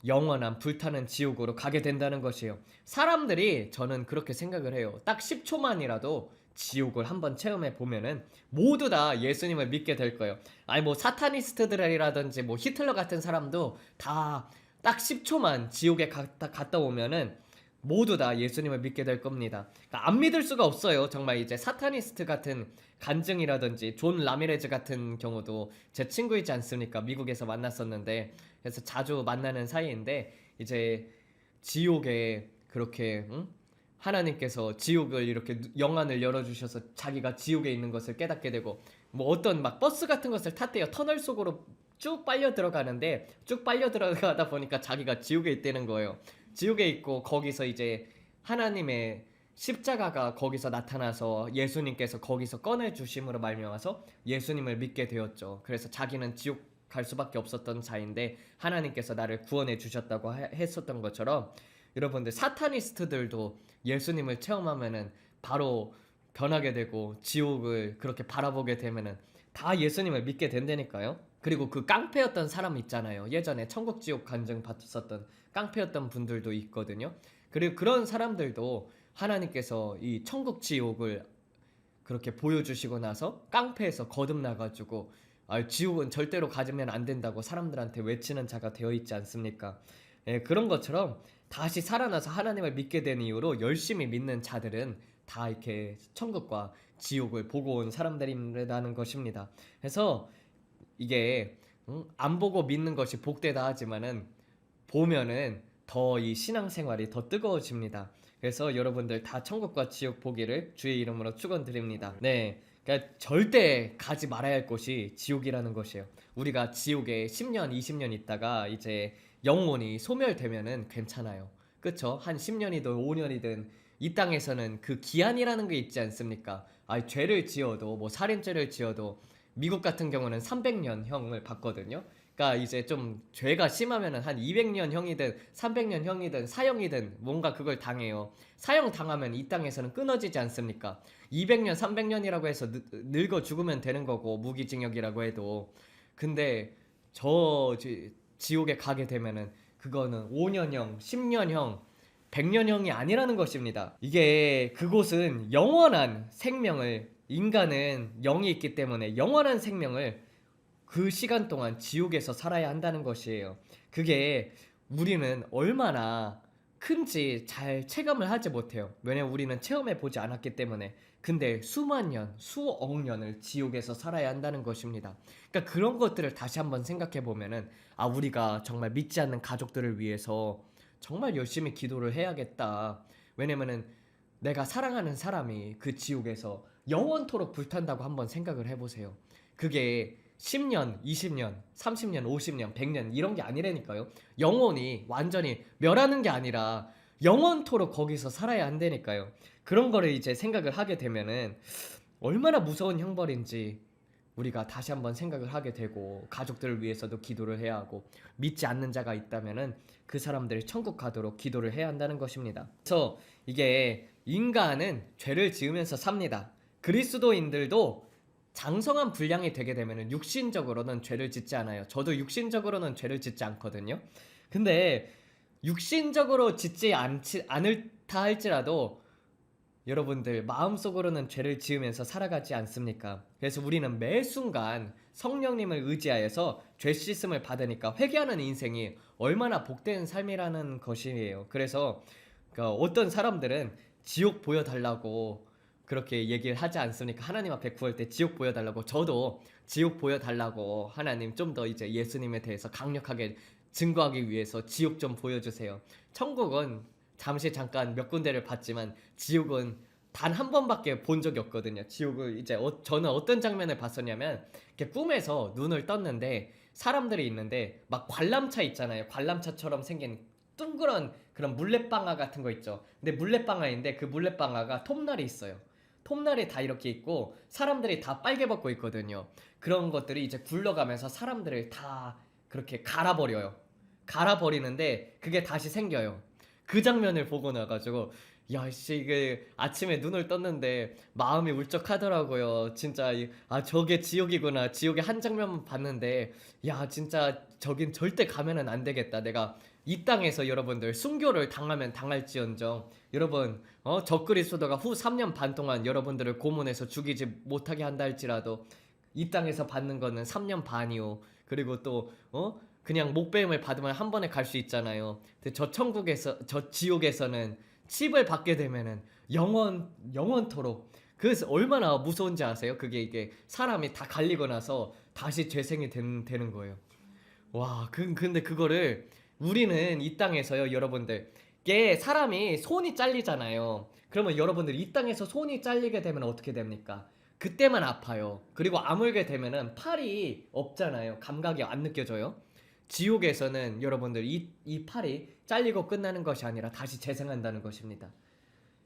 영원한 불타는 지옥으로 가게 된다는 것이에요. 사람들이 저는 그렇게 생각을 해요. 딱 10초만이라도 지옥을 한번 체험해 보면은 모두 다 예수님을 믿게 될 거예요. 아니 뭐 사타니스트들이라든지 뭐 히틀러 같은 사람도 다 딱 10초만 지옥에 갔다 오면은 모두 다 예수님을 믿게 될 겁니다. 그러니까 안 믿을 수가 없어요. 정말 이제 사타니스트 같은 간증이라든지 존 라미레즈 같은 경우도 제 친구이지 않습니까? 미국에서 만났었는데 그래서 자주 만나는 사이인데 이제 지옥에 그렇게 하나님께서 지옥을 이렇게 영안을 열어주셔서 자기가 지옥에 있는 것을 깨닫게 되고 뭐 어떤 막 버스 같은 것을 탔대요. 터널 속으로 쭉 빨려 들어가는데 쭉 빨려 들어가다 보니까 자기가 지옥에 있다는 거예요. 지옥에 있고 거기서 이제 하나님의 십자가가 거기서 나타나서 예수님께서 거기서 꺼내주심으로 말미암아서 예수님을 믿게 되었죠. 그래서 자기는 지옥 갈 수밖에 없었던 자인데 하나님께서 나를 구원해 주셨다고 했었던 것처럼 여러분들 사타니스트들도 예수님을 체험하면은 바로 변하게 되고 지옥을 그렇게 바라보게 되면은 다 예수님을 믿게 된다니까요. 그리고 그 깡패였던 사람 있잖아요. 예전에 천국 지옥 간증 받았었던 깡패였던 분들도 있거든요. 그리고 그런 사람들도 하나님께서 이 천국 지옥을 그렇게 보여주시고 나서 깡패에서 거듭나가지고 지옥은 절대로 가지면 안 된다고 사람들한테 외치는 자가 되어 있지 않습니까? 예, 그런 것처럼 다시 살아나서 하나님을 믿게 된 이유로 열심히 믿는 자들은 다 이렇게 천국과 지옥을 보고 온 사람들이라는 것입니다. 그래서 이게 안 보고 믿는 것이 복되다 하지만은 보면은 더 이 신앙생활이 더 뜨거워집니다. 그래서 여러분들 다 천국과 지옥 보기를 주의 이름으로 축원드립니다. 네, 그러니까 절대 가지 말아야 할 곳이 지옥이라는 것이에요. 우리가 지옥에 10년, 20년 있다가 이제 영혼이 소멸되면은 괜찮아요. 그쵸? 한 10년이든 5년이든 이 땅에서는 그 기한이라는 게 있지 않습니까? 죄를 지어도 뭐 살인죄를 지어도 미국 같은 경우는 300년형을 받거든요. 그러니까 이제 좀 죄가 심하면은 한 200년형이든 300년형이든 사형이든 뭔가 그걸 당해요. 사형 당하면 이 땅에서는 끊어지지 않습니까? 200년, 300년이라고 해서 늙어 죽으면 되는 거고 무기징역이라고 해도 근데 지옥에 가게 되면은 그거는 5년형, 10년형, 100년형이 아니라는 것입니다. 이게 그곳은 영원한 생명을 인간은 영이 있기 때문에 영원한 생명을 그 시간 동안 지옥에서 살아야 한다는 것이에요. 그게 우리는 얼마나 큰지 잘 체감을 하지 못해요. 왜냐면 우리는 체험해 보지 않았기 때문에. 근데 수만 년, 수억 년을 지옥에서 살아야 한다는 것입니다. 그러니까 그런 것들을 다시 한번 생각해 보면은 우리가 정말 믿지 않는 가족들을 위해서 정말 열심히 기도를 해야겠다. 왜냐면은 내가 사랑하는 사람이 그 지옥에서 영원토록 불탄다고 한번 생각을 해보세요. 그게 10년, 20년, 30년, 50년, 100년 이런 게 아니라니까요. 영원히 완전히 멸하는 게 아니라 영원토록 거기서 살아야 한다니까요. 그런 거를 이제 생각을 하게 되면은 얼마나 무서운 형벌인지 우리가 다시 한번 생각을 하게 되고 가족들을 위해서도 기도를 해야 하고 믿지 않는 자가 있다면은 그 사람들이 천국 가도록 기도를 해야 한다는 것입니다. 그래서 이게 인간은 죄를 지으면서 삽니다. 그리스도인들도 장성한 분량이 되게 되면은 육신적으로는 죄를 짓지 않아요. 저도 육신적으로는 죄를 짓지 않거든요. 근데 육신적으로 짓지 않을다 할지라도 여러분들 마음속으로는 죄를 지으면서 살아가지 않습니까? 그래서 우리는 매 순간 성령님을 의지하여서 죄 씻음을 받으니까 회개하는 인생이 얼마나 복된 삶이라는 것이에요. 그래서 어떤 사람들은 지옥 보여달라고 그렇게 얘기를 하지 않습니까? 하나님 앞에 구할 때 지옥 보여달라고. 저도 지옥 보여달라고 하나님 좀 더 이제 예수님에 대해서 강력하게 증거하기 위해서 지옥 좀 보여주세요. 천국은 잠시 잠깐 몇 군데를 봤지만 지옥은 단 한 번밖에 본 적이 없거든요. 지옥을 이제 저는 어떤 장면을 봤었냐면 이렇게 꿈에서 눈을 떴는데 사람들이 있는데 막 관람차 있잖아요. 관람차처럼 생긴 둥그런 그런 물레방아 같은 거 있죠. 근데 물레방아인데 그 물레방아가 톱날이 있어요. 톱날이 다 이렇게 있고 사람들이 다 빨개 벗고 있거든요. 그런 것들이 이제 굴러가면서 사람들을 다 그렇게 갈아버려요. 갈아버리는데 그게 다시 생겨요. 그 장면을 보고 나가지고 야씨 이게 아침에 눈을 떴는데 마음이 울적하더라고요. 진짜 저게 지옥이구나. 지옥의 한 장면만 봤는데 야 진짜 저긴 절대 가면은 안 되겠다. 내가 이 땅에서 여러분들 순교를 당하면 당할지언정 여러분 적그리스도가 후 3년 반 동안 여러분들을 고문해서 죽이지 못하게 한다 할지라도 이 땅에서 받는 거는 3년 반이요. 그리고 또 그냥 목배임을 받으면 한 번에 갈 수 있잖아요. 근데 저 천국에서 저 지옥에서는 칩을 받게 되면은 영원토록 그래서 얼마나 무서운지 아세요? 그게 이게 사람이 다 갈리고 나서 다시 재생이 되는 거예요. 와, 근데 그거를 우리는 이 땅에서요, 여러분들. 이게 사람이 손이 잘리잖아요. 그러면 여러분들 이 땅에서 손이 잘리게 되면 어떻게 됩니까? 그때만 아파요. 그리고 아물게 되면은 팔이 없잖아요. 감각이 안 느껴져요. 지옥에서는 여러분들 이 팔이 잘리고 끝나는 것이 아니라 다시 재생한다는 것입니다.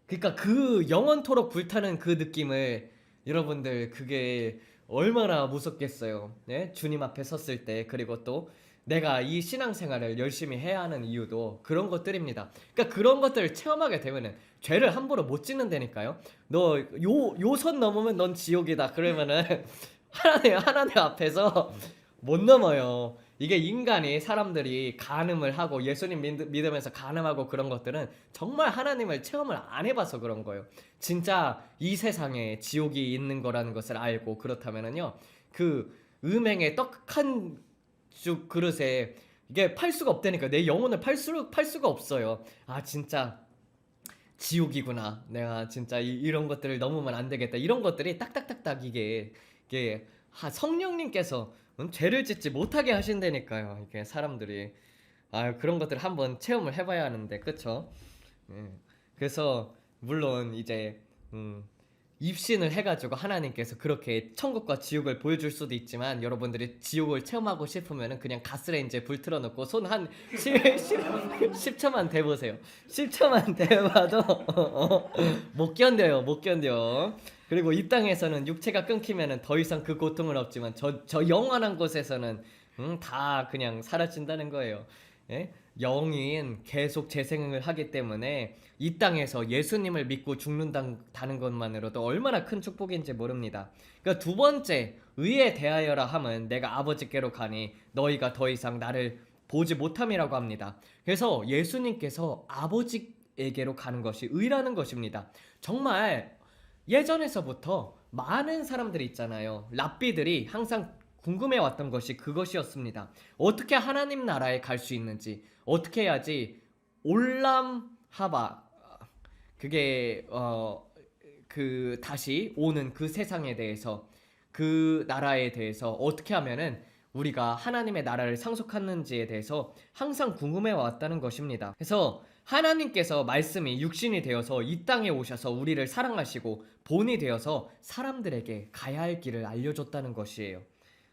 그러니까 그 영원토록 불타는 그 느낌을 여러분들 그게 얼마나 무섭겠어요. 네? 주님 앞에 섰을 때 그리고 또 내가 이 신앙생활을 열심히 해야 하는 이유도 그런 것들입니다. 그러니까 그런 것들을 체험하게 되면은 죄를 함부로 못 짓는다니까요. 너 요 선 넘으면 넌 지옥이다. 그러면은 하나님 앞에서 못 넘어요. 이게 인간이 사람들이 간음을 하고 예수님 믿으면서 간음하고 그런 것들은 정말 하나님을 체험을 안 해봐서 그런 거예요. 진짜 이 세상에 지옥이 있는 거라는 것을 알고 그렇다면은요 그 음행의 떡 한 쭉 그릇에 이게 팔 수가 없다니까. 내 영혼을 팔 수가 없어요. 아 진짜 지옥이구나. 내가 진짜 이런 것들을 넘으면 안 되겠다. 이런 것들이 딱딱딱딱 이게 성령님께서 죄를 짓지 못하게 하신다니까요. 이게 사람들이 그런 것들 한번 체험을 해봐야 하는데 그쵸? 예. 그래서 물론 이제 입신을 해가지고 하나님께서 그렇게 천국과 지옥을 보여줄 수도 있지만 여러분들이 지옥을 체험하고 싶으면 그냥 가스레인지에 불 틀어놓고 손 한 10초만 대보세요. 10초만 대봐도 못 견뎌요. 못 견뎌. 그리고 이 땅에서는 육체가 끊기면 더 이상 그 고통은 없지만 저 영원한 곳에서는 다 그냥 사라진다는 거예요. 예? 영인 계속 재생을 하기 때문에 이 땅에서 예수님을 믿고 죽는다는 것만으로도 얼마나 큰 축복인지 모릅니다. 그러니까 두 번째 의에 대하여라 함은 내가 아버지께로 가니 너희가 더 이상 나를 보지 못함이라고 합니다. 그래서 예수님께서 아버지에게로 가는 것이 의라는 것입니다. 정말 예전에서부터 많은 사람들이 있잖아요. 랍비들이 항상 궁금해 왔던 것이 그것이었습니다. 어떻게 하나님 나라에 갈 수 있는지, 어떻게 해야지 올람 하바 그게 그 다시 오는 그 세상에 대해서 그 나라에 대해서 어떻게 하면은 우리가 하나님의 나라를 상속하는지에 대해서 항상 궁금해 왔다는 것입니다. 그래서 하나님께서 말씀이 육신이 되어서 이 땅에 오셔서 우리를 사랑하시고 본이 되어서 사람들에게 가야 할 길을 알려줬다는 것이에요.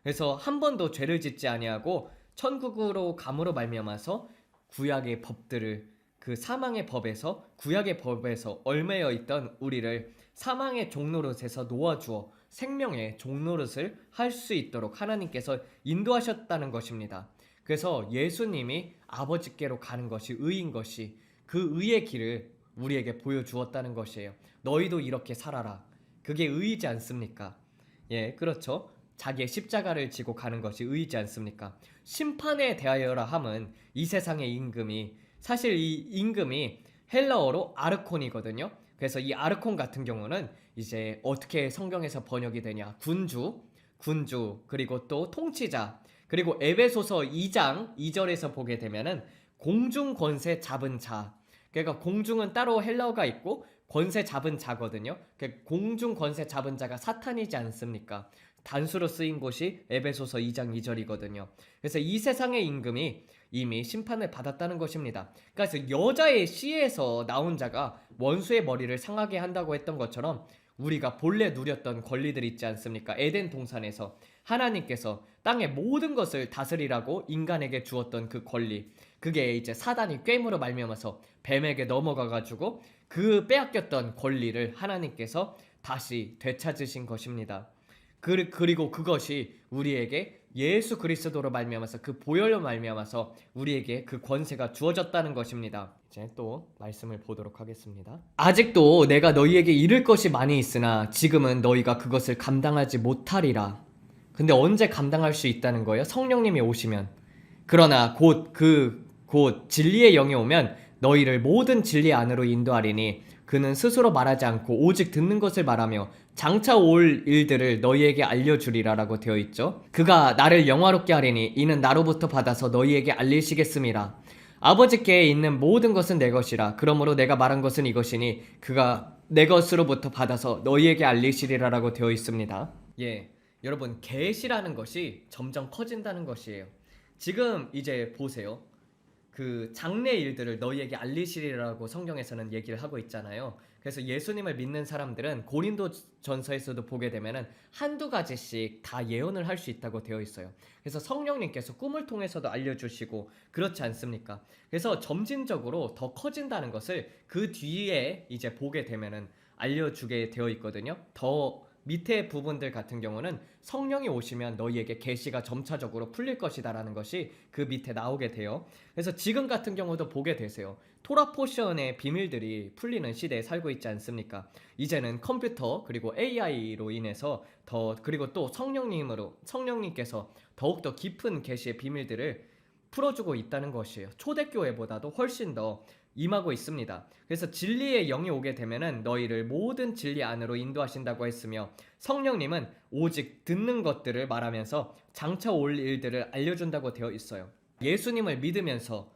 그래서 한 번도 죄를 짓지 아니하고 천국으로 감으로 말미암아서 구약의 법들을 그 사망의 법에서 구약의 법에서 얽매여 있던 우리를 사망의 종노릇에서 놓아주어 생명의 종노릇을 할 수 있도록 하나님께서 인도하셨다는 것입니다. 그래서 예수님이 아버지께로 가는 것이 의인 것이 그 의의 길을 우리에게 보여주었다는 것이에요. 너희도 이렇게 살아라. 그게 의이지 않습니까? 예, 그렇죠. 자기의 십자가를 지고 가는 것이 의이지 않습니까? 심판에 대하여라 함은 이 세상의 임금이 사실 이 임금이 헬라어로 아르콘이거든요. 그래서 이 아르콘 같은 경우는 이제 어떻게 성경에서 번역이 되냐? 군주 그리고 또 통치자 그리고 에베소서 2장 2절에서 보게 되면은 공중 권세 잡은 자. 그러니까 공중은 따로 헬라어가 있고 권세 잡은 자거든요. 그러니까 공중 권세 잡은 자가 사탄이지 않습니까? 단수로 쓰인 곳이 에베소서 2장 2절이거든요. 그래서 이 세상의 임금이 이미 심판을 받았다는 것입니다. 그래서 여자의 씨에서 나온 자가 원수의 머리를 상하게 한다고 했던 것처럼 우리가 본래 누렸던 권리들 있지 않습니까? 에덴 동산에서 하나님께서 땅의 모든 것을 다스리라고 인간에게 주었던 그 권리, 그게 이제 사단이 꾀므로 말미암아서 뱀에게 넘어가가지고 그 빼앗겼던 권리를 하나님께서 다시 되찾으신 것입니다. 그리고 그것이 우리에게 예수 그리스도로 말미암아서 그 보혈로 말미암아서 우리에게 그 권세가 주어졌다는 것입니다. 이제 또 말씀을 보도록 하겠습니다. 아직도 내가 너희에게 이를 것이 많이 있으나 지금은 너희가 그것을 감당하지 못하리라. 근데 언제 감당할 수 있다는 거예요? 성령님이 오시면. 그러나 곧 진리의 영이 오면 너희를 모든 진리 안으로 인도하리니 그는 스스로 말하지 않고 오직 듣는 것을 말하며 장차 올 일들을 너희에게 알려주리라 라고 되어 있죠. 그가 나를 영화롭게 하리니 이는 나로부터 받아서 너희에게 알리시겠음이라. 아버지께 있는 모든 것은 내 것이라. 그러므로 내가 말한 것은 이것이니 그가 내 것으로부터 받아서 너희에게 알리시리라 라고 되어 있습니다. 예, 여러분, 계시라는 것이 점점 커진다는 것이에요. 지금 이제 보세요. 그 장래 일들을 너희에게 알리시리라고 성경에서는 얘기를 하고 있잖아요. 그래서 예수님을 믿는 사람들은 고린도 전서에서도 보게 되면은 한두 가지씩 다 예언을 할 수 있다고 되어 있어요. 그래서 성령님께서 꿈을 통해서도 알려주시고 그렇지 않습니까? 그래서 점진적으로 더 커진다는 것을 그 뒤에 이제 보게 되면은 알려주게 되어 있거든요. 더 밑에 부분들 같은 경우는 성령이 오시면 너희에게 계시가 점차적으로 풀릴 것이다 라는 것이 그 밑에 나오게 돼요. 그래서 지금 같은 경우도 보게 되세요. 토라 포션의 비밀들이 풀리는 시대에 살고 있지 않습니까? 이제는 컴퓨터 그리고 AI로 인해서 그리고 또 성령님께서 더욱더 깊은 계시의 비밀들을 풀어주고 있다는 것이에요. 초대교회보다도 훨씬 더 임하고 있습니다. 그래서 진리의 영이 오게 되면은 너희를 모든 진리 안으로 인도하신다고 했으며 성령님은 오직 듣는 것들을 말하면서 장차 올 일들을 알려준다고 되어 있어요. 예수님을 믿으면서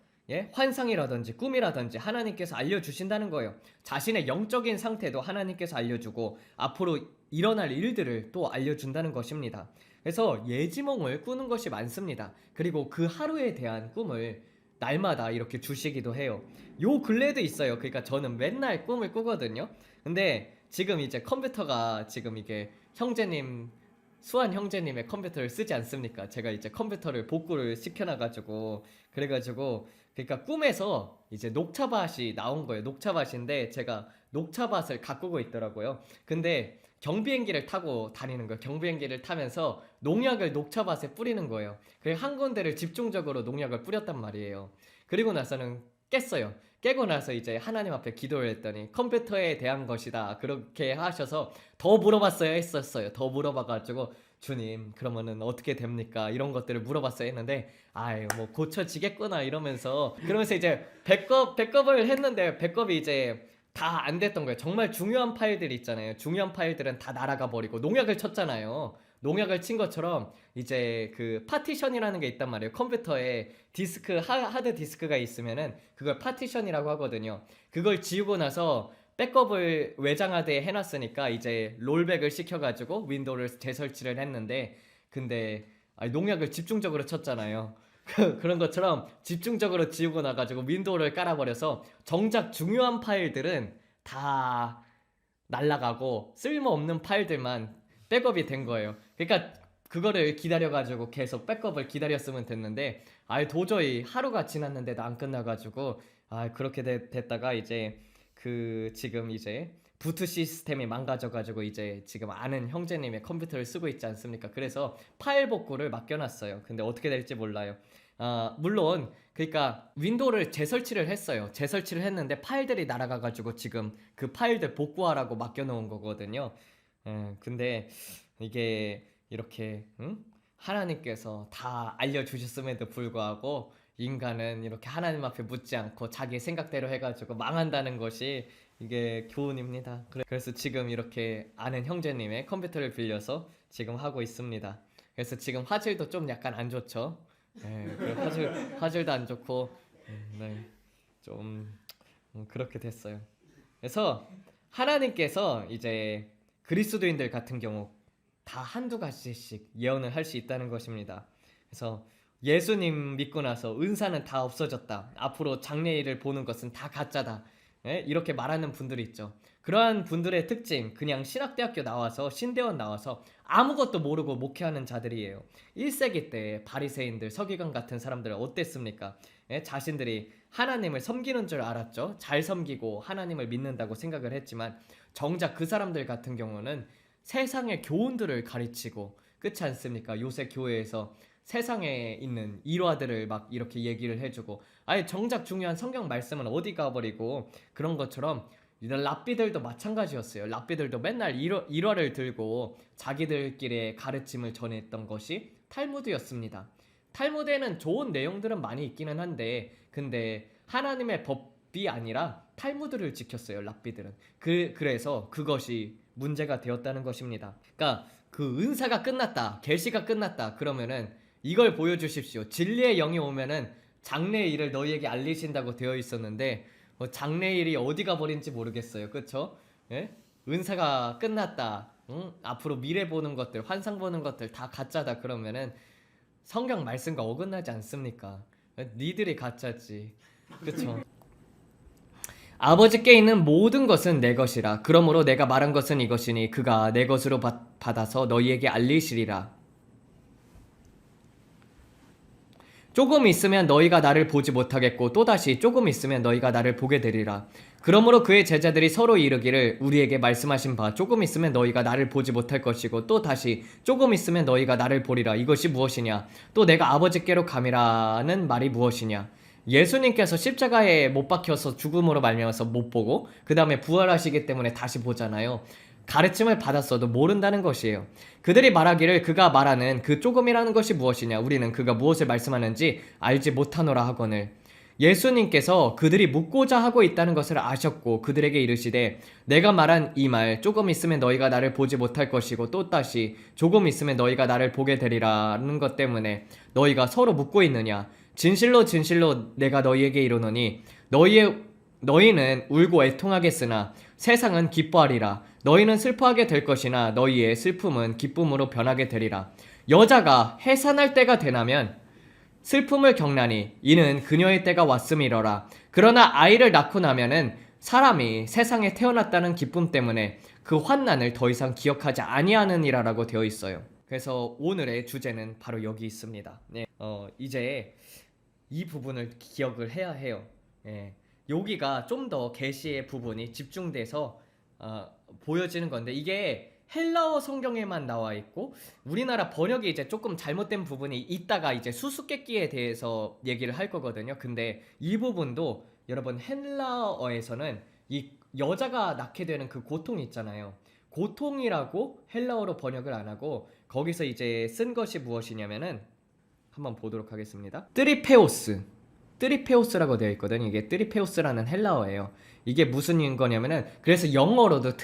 환상이라든지 꿈이라든지 하나님께서 알려주신다는 거예요. 자신의 영적인 상태도 하나님께서 알려주고 앞으로 일어날 일들을 또 알려준다는 것입니다. 그래서 예지몽을 꾸는 것이 많습니다. 그리고 그 하루에 대한 꿈을 날마다 이렇게 주시기도 해요. 요 근래도 있어요. 그러니까 저는 맨날 꿈을 꾸거든요. 근데 지금 이제 컴퓨터가 지금 이게 수환 형제님의 컴퓨터를 쓰지 않습니까? 제가 이제 컴퓨터를 복구를 시켜놔가지고 그래가지고 그러니까 꿈에서 이제 녹차밭이 나온 거예요. 녹차밭인데 제가 녹차밭을 가꾸고 있더라고요. 근데 경비행기를 타고 다니는 거예요. 경비행기를 타면서 농약을 녹차밭에 뿌리는 거예요. 그리고 한 군데를 집중적으로 농약을 뿌렸단 말이에요. 그리고 나서는 깼어요. 깨고 나서 이제 하나님 앞에 기도를 했더니 컴퓨터에 대한 것이다 그렇게 하셔서 더 물어봤어야 했었어요. 더 물어봐가지고 주님 그러면은 어떻게 됩니까? 이런 것들을 물어봤어야 했는데 아유 뭐 고쳐지겠구나 그러면서 이제 백업을 했는데 백업이 이제 다 안 됐던 거예요. 정말 중요한 파일들 있잖아요. 중요한 파일들은 다 날아가 버리고 농약을 쳤잖아요. 농약을 친 것처럼 이제 그 파티션이라는 게 있단 말이에요. 컴퓨터에 하드 디스크가 있으면은 그걸 파티션이라고 하거든요. 그걸 지우고 나서 백업을 외장하드에 해놨으니까 이제 롤백을 시켜가지고 윈도우를 재설치를 했는데 근데 농약을 집중적으로 쳤잖아요. 그런 것처럼 집중적으로 지우고 나가지고 윈도우를 깔아버려서 정작 중요한 파일들은 다 날라가고 쓸모없는 파일들만 백업이 된 거예요. 그러니까 그거를 기다려가지고 계속 백업을 기다렸으면 됐는데 도저히 하루가 지났는데도 안 끝나가지고 그렇게 됐다가 이제 지금 이제 부트 시스템이 망가져가지고 이제 지금 아는 형제님의 컴퓨터를 쓰고 있지 않습니까? 그래서 파일 복구를 맡겨놨어요. 근데 어떻게 될지 몰라요. 물론 그러니까 윈도우를 재설치를 했어요. 재설치를 했는데 파일들이 날아가가지고 지금 그 파일들 복구하라고 맡겨놓은 거거든요. 근데 이게 이렇게 하나님께서 다 알려주셨음에도 불구하고 인간은 이렇게 하나님 앞에 묻지 않고 자기 생각대로 해가지고 망한다는 것이 이게 교훈입니다. 그래서 지금 이렇게 아는 형제님의 컴퓨터를 빌려서 지금 하고 있습니다. 그래서 지금 화질도 좀 약간 안 좋죠. 화질도 안 좋고 네, 좀 그렇게 됐어요. 그래서 하나님께서 이제 그리스도인들 같은 경우 다 한두 가지씩 예언을 할 수 있다는 것입니다. 그래서 예수님 믿고 나서 은사는 다 없어졌다. 앞으로 장래일을 보는 것은 다 가짜다. 예? 이렇게 말하는 분들이 있죠. 그러한 분들의 특징, 그냥 신학대학교 나와서 신대원 나와서 아무것도 모르고 목회하는 자들이에요. 1세기 때 바리새인들, 서기관 같은 사람들은 어땠습니까? 예? 자신들이 하나님을 섬기는 줄 알았죠. 잘 섬기고 하나님을 믿는다고 생각을 했지만 정작 그 사람들 같은 경우는 세상의 교훈들을 가르치고, 그렇지 않습니까? 요새 교회에서 세상에 있는 일화들을 막 이렇게 얘기를 해주고, 아예 정작 중요한 성경 말씀은 어디 가버리고, 그런 것처럼 랍비들도 마찬가지였어요. 랍비들도 맨날 일화를 들고 자기들끼리의 가르침을 전했던 것이 탈무드였습니다. 탈무드에는 좋은 내용들은 많이 있기는 한데, 근데 하나님의 법이 아니라 탈무드를 지켰어요, 랍비들은. 그래서 그것이 문제가 되었다는 것입니다. 그러니까 그 은사가 끝났다, 계시가 끝났다 그러면은 이걸 보여주십시오. 진리의 영이 오면은 장래의 일을 너희에게 알리신다고 되어 있었는데, 장래의 일이 어디 가버린지 모르겠어요. 그쵸? 예? 은사가 끝났다. 응? 앞으로 미래 보는 것들, 환상 보는 것들 다 가짜다 그러면은 성경 말씀과 어긋나지 않습니까? 니들이 가짜지. 그쵸? 아버지께 있는 모든 것은 내 것이라. 그러므로 내가 말한 것은 이것이니 그가 내 것으로 받아서 너희에게 알리시리라. 조금 있으면 너희가 나를 보지 못하겠고 또다시 조금 있으면 너희가 나를 보게 되리라. 그러므로 그의 제자들이 서로 이르기를 우리에게 말씀하신 바 조금 있으면 너희가 나를 보지 못할 것이고 또 다시 조금 있으면 너희가 나를 보리라. 이것이 무엇이냐? 또 내가 아버지께로 감이라는 말이 무엇이냐? 예수님께서 십자가에 못 박혀서 죽음으로 말미암아서 못 보고 그 다음에 부활하시기 때문에 다시 보잖아요. 가르침을 받았어도 모른다는 것이에요. 그들이 말하기를 그가 말하는 그 조금이라는 것이 무엇이냐? 우리는 그가 무엇을 말씀하는지 알지 못하노라 하거늘. 예수님께서 그들이 묻고자 하고 있다는 것을 아셨고 그들에게 이르시되 내가 말한 이 말 조금 있으면 너희가 나를 보지 못할 것이고 또 다시 조금 있으면 너희가 나를 보게 되리라는 것 때문에 너희가 서로 묻고 있느냐? 진실로 진실로 내가 너희에게 이르노니 너희는 울고 애통하겠으나 세상은 기뻐하리라. 너희는 슬퍼하게 될 것이나 너희의 슬픔은 기쁨으로 변하게 되리라. 여자가 해산할 때가 되나면 슬픔을 겪나니 이는 그녀의 때가 왔음이러라. 그러나 아이를 낳고 나면은 사람이 세상에 태어났다는 기쁨 때문에 그 환난을 더 이상 기억하지 아니하느니라라고 되어 있어요. 그래서 오늘의 주제는 바로 여기 있습니다. 네, 이제 이 부분을 기억을 해야 해요. 예, 여기가 좀 더 계시의 부분이 집중돼서 보여지는 건데, 이게 헬라어 성경에만 나와 있고 우리나라 번역이 이제 조금 잘못된 부분이 있다가 이제 수수께끼에 대해서 얘기를 할 거거든요. 근데 이 부분도 여러분 헬라어에서는 이 여자가 낳게 되는 그 고통 있잖아요. 고통이라고 헬라어로 번역을 안 하고 거기서 이제 쓴 것이 무엇이냐면은 한번 보도록 하겠습니다. 트리페오스라고 되어 있거든요. 이게 트리페오스라는 헬라어예요. 이게 무슨 거냐면은, 그래서 영어로도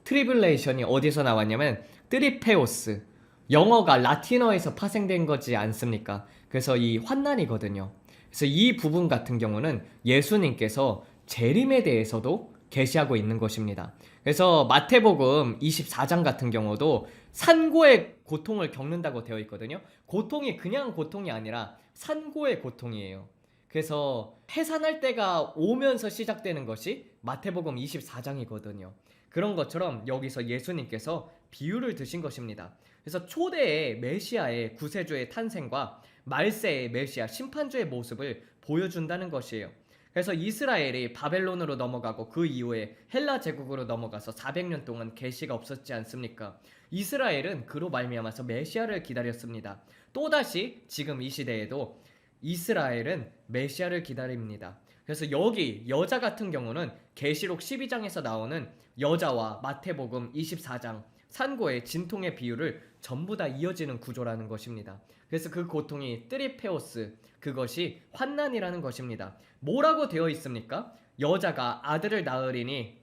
트리블레이션이 어디서 나왔냐면 트리페오스, 영어가 라틴어에서 파생된 거지 않습니까? 그래서 이 환난이거든요. 그래서 이 부분 같은 경우는 예수님께서 재림에 대해서도 계시하고 있는 것입니다. 그래서 마태복음 24장 같은 경우도 산고의 고통을 겪는다고 되어 있거든요. 고통이 그냥 고통이 아니라 산고의 고통이에요. 그래서 해산할 때가 오면서 시작되는 것이 마태복음 24장이거든요. 그런 것처럼 여기서 예수님께서 비유를 드신 것입니다. 그래서 초대의 메시아의 구세주의 탄생과 말세의 메시아 심판주의 모습을 보여준다는 것이에요. 그래서 이스라엘이 바벨론으로 넘어가고 그 이후에 헬라 제국으로 넘어가서 400년 동안 계시가 없었지 않습니까? 이스라엘은 그로 말미암아서 메시아를 기다렸습니다. 또다시 지금 이 시대에도 이스라엘은 메시아를 기다립니다. 그래서 여기 여자 같은 경우는 계시록 12장에서 나오는 여자와 마태복음 24장 산고의 진통의 비유를 전부 다 이어지는 구조라는 것입니다. 그래서 그 고통이 트리페오스, 그것이 환난이라는 것입니다. 뭐라고 되어 있습니까? 여자가 아들을 낳으리니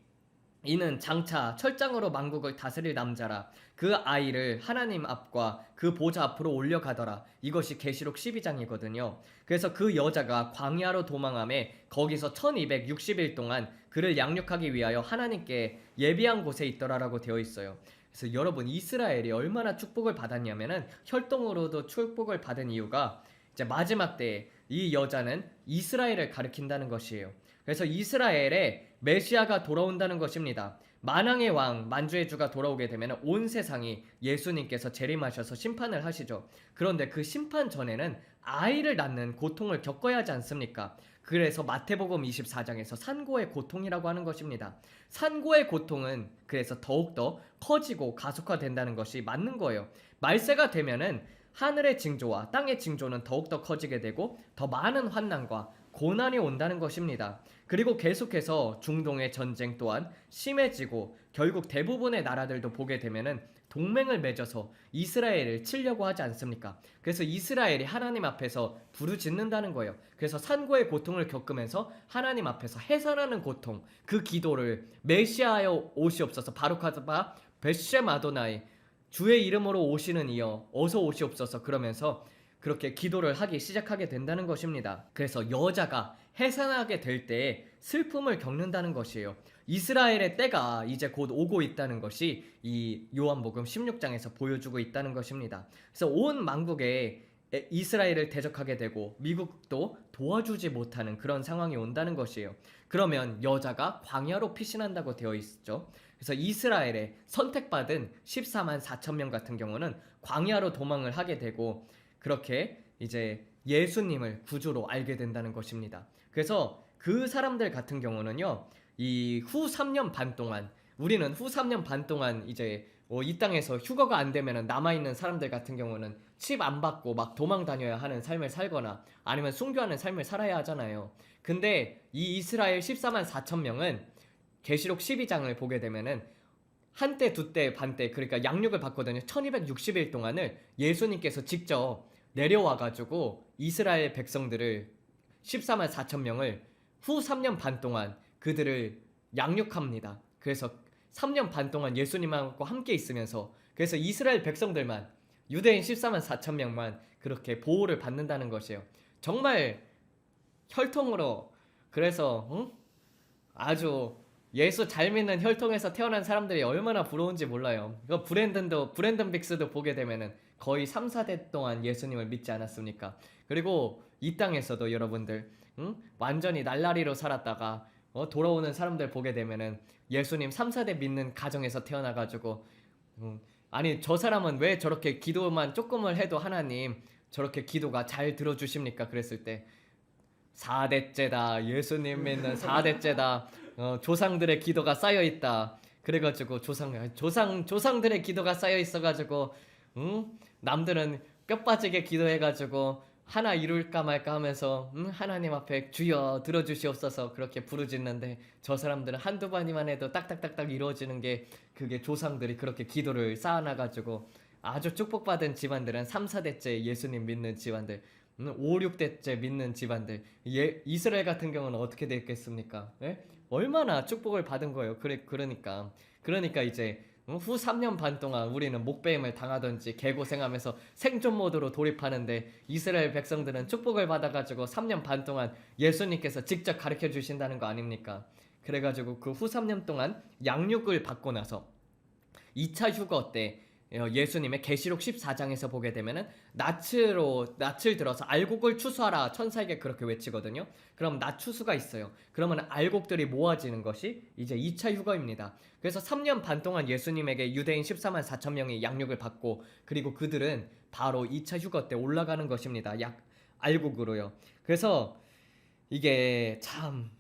이는 장차 철장으로 만국을 다스릴 남자라. 그 아이를 하나님 앞과 그 보좌 앞으로 올려가더라. 이것이 계시록 12장이거든요. 그래서 그 여자가 광야로 도망함에 거기서 1260일 동안 그를 양육하기 위하여 하나님께 예비한 곳에 있더라라고 되어 있어요. 그래서 여러분, 이스라엘이 얼마나 축복을 받았냐면은 혈통으로도 축복을 받은 이유가 이제 마지막 때에 이 여자는 이스라엘을 가리킨다는 것이에요. 그래서 이스라엘에 메시아가 돌아온다는 것입니다. 만왕의 왕 만주의 주가 돌아오게 되면 온 세상이 예수님께서 재림하셔서 심판을 하시죠. 그런데 그 심판 전에는 아이를 낳는 고통을 겪어야 하지 않습니까? 그래서 마태복음 24장에서 산고의 고통이라고 하는 것입니다. 산고의 고통은 그래서 더욱더 커지고 가속화된다는 것이 맞는 거예요. 말세가 되면은 하늘의 징조와 땅의 징조는 더욱더 커지게 되고 더 많은 환난과 고난이 온다는 것입니다. 그리고 계속해서 중동의 전쟁 또한 심해지고 결국 대부분의 나라들도 보게 되면은 동맹을 맺어서 이스라엘을 치려고 하지 않습니까? 그래서 이스라엘이 하나님 앞에서 부르짖는다는 거예요. 그래서 산고의 고통을 겪으면서 하나님 앞에서 해산하는 고통, 그 기도를 메시아여 오시옵소서, 바룩하바 벳쉐마도나이, 주의 이름으로 오시는 이여 어서 오시옵소서, 그러면서 그렇게 기도를 하기 시작하게 된다는 것입니다. 그래서 여자가 해산하게 될 때에 슬픔을 겪는다는 것이에요. 이스라엘의 때가 이제 곧 오고 있다는 것이 이 요한복음 16장에서 보여주고 있다는 것입니다. 그래서 온 만국에 이스라엘을 대적하게 되고 미국도 도와주지 못하는 그런 상황이 온다는 것이에요. 그러면 여자가 광야로 피신한다고 되어 있죠. 그래서 이스라엘에 선택받은 14만 4천 명 같은 경우는 광야로 도망을 하게 되고 그렇게 이제 예수님을 구주로 알게 된다는 것입니다. 그래서 그 사람들 같은 경우는요, 이 후 3년 반 동안, 우리는 후 3년 반 동안 이제 이 땅에서 휴거가 안 되면 남아있는 사람들 같은 경우는 칩 안 받고 막 도망 다녀야 하는 삶을 살거나 아니면 순교하는 삶을 살아야 하잖아요. 근데 이 이스라엘 14만 4천 명은 계시록 12장을 보게 되면은 한때 두때 반때, 그러니까 양육을 받거든요. 1260일 동안을 예수님께서 직접 내려와가지고 이스라엘 백성들을 14만 4천 명을 후 3년 반 동안 그들을 양육합니다. 그래서 3년 반 동안 예수님하고 함께 있으면서, 그래서 이스라엘 백성들만, 유대인 14만 4천 명만 그렇게 보호를 받는다는 것이에요. 정말 혈통으로, 그래서 아주 예수 잘 믿는 혈통에서 태어난 사람들이 얼마나 부러운지 몰라요. 브랜든 빅스도 보게 되면은 거의 3, 4대 동안 예수님을 믿지 않았습니까? 그리고 이 땅에서도 여러분들 완전히 날라리로 살았다가 돌아오는 사람들 보게 되면은 예수님 3, 4대 믿는 가정에서 태어나가지고 아니 저 사람은 왜 저렇게 기도만 조금을 해도 하나님 저렇게 기도가 잘 들어주십니까? 그랬을 때 4대째다, 예수님 믿는 4대째다, 조상들의 기도가 쌓여있다. 그래가지고 조상들의 기도가 쌓여있어가지고 남들은 뼈 빠지게 기도해가지고 하나 이룰까 말까 하면서 하나님 앞에 주여 들어주시옵소서 그렇게 부르짖는데 저 사람들은 한두 번이만 해도 딱딱딱딱 이루어지는 게, 그게 조상들이 그렇게 기도를 쌓아놔가지고 아주 축복받은 집안들은 3, 4대째 예수님 믿는 집안들, 5, 6대째 믿는 집안들, 이스라엘 같은 경우는 어떻게 됐겠습니까? 예? 얼마나 축복을 받은 거예요. 그러니까 이제 후 3년 반 동안 우리는 목배임을 당하든지 개고생하면서 생존 모드로 돌입하는데 이스라엘 백성들은 축복을 받아가지고 3년 반 동안 예수님께서 직접 가르쳐 주신다는 거 아닙니까? 그래가지고 그 후 3년 동안 양육을 받고 나서 2차 휴거 때 예수님의 계시록 14장에서 보게 되면은 낯을 들어서 알곡을 추수하라 천사에게 그렇게 외치거든요. 그럼 낯 추수가 있어요. 그러면 알곡들이 모아지는 것이 이제 2차 휴거입니다. 그래서 3년 반 동안 예수님에게 유대인 14만 4천 명이 양육을 받고, 그리고 그들은 바로 2차 휴거 때 올라가는 것입니다. 알곡으로요. 그래서 이게 참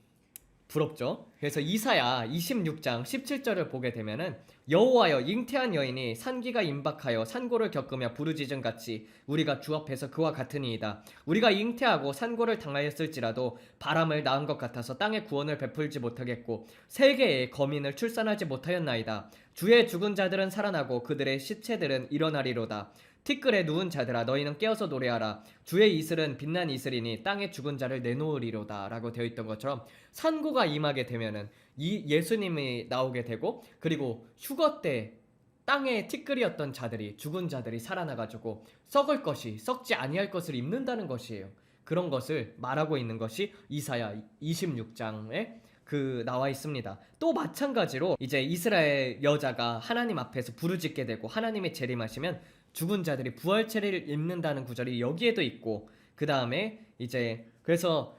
부럽죠. 그래서 이사야 26장 17절을 보게 되면은 여호와여, 잉태한 여인이 산기가 임박하여 산고를 겪으며 부르짖은 같이 우리가 주 앞에서 그와 같으니이다. 우리가 잉태하고 산고를 당하였을지라도 바람을 낳은 것 같아서 땅에 구원을 베풀지 못하겠고 세계에 거민을 출산하지 못하였나이다. 주의 죽은 자들은 살아나고 그들의 시체들은 일어나리로다. 티끌에 누운 자들아 너희는 깨어서 노래하라. 주의 이슬은 빛난 이슬이니 땅에 죽은 자를 내놓으리로다 라고 되어 있던 것처럼 산고가 임하게 되면은 이 예수님이 나오게 되고, 그리고 휴거 때 땅에 티끌이었던 자들이, 죽은 자들이 살아나가지고 썩지 아니할 것을 입는다는 것이에요. 그런 것을 말하고 있는 것이 이사야 26장의 나와 있습니다. 또 마찬가지로 이제 이스라엘 여자가 하나님 앞에서 부르짖게 되고 하나님의 재림하시면 죽은 자들이 부활체를 입는다는 구절이 여기에도 있고, 그 다음에 이제 그래서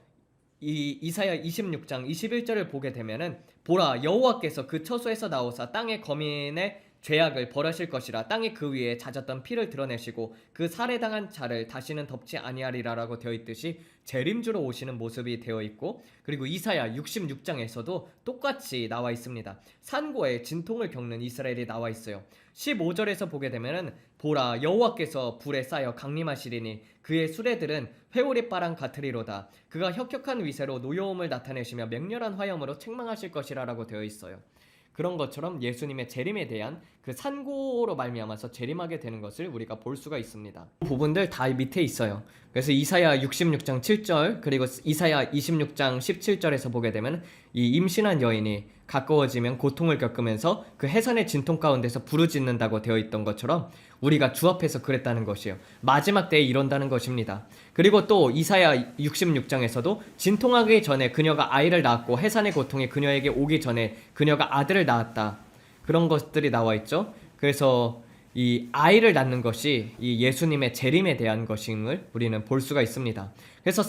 이 이사야 26장 21절을 보게 되면은 보라 여호와께서 그 처소에서 나오사 땅의 거민의 죄악을 벌하실 것이라. 땅이 그 위에 잦았던 피를 드러내시고 그 살해당한 자를 다시는 덮지 아니하리라라고 되어 있듯이 재림주로 오시는 모습이 되어 있고, 그리고 이사야 66장에서도 똑같이 나와 있습니다. 산고에 진통을 겪는 이스라엘이 나와 있어요. 15절에서 보게 되면은 보라 여호와께서 불에 쌓여 강림하시리니 그의 수레들은 회오리 바람 같으리로다. 그가 혁혁한 위세로 노여움을 나타내시며 맹렬한 화염으로 책망하실 것이라라고 되어 있어요. 그런 것처럼 예수님의 재림에 대한 그 산고로 말미암아서 재림하게 되는 것을 우리가 볼 수가 있습니다. 부분들 다 밑에 있어요. 그래서 이사야 66장 7절 그리고 이사야 26장 17절에서 보게 되면 이 임신한 여인이 가까워지면 고통을 겪으면서 그 해산의 진통 가운데서 부르짖는다고 되어 있던 것처럼 우리가 주 앞에서 그랬다는 것이에요. 마지막 때에 이런다는 것입니다. 그리고 또 이사야 66장에서도 진통하기 전에 그녀가 아이를 낳았고 해산의 고통이 그녀에게 오기 전에 그녀가 아들을 낳았다. 그런 것들이 나와 있죠. 그래서 이 아이를 낳는 것이 이 예수님의 재림에 대한 것임을 우리는 볼 수가 있습니다. 그래서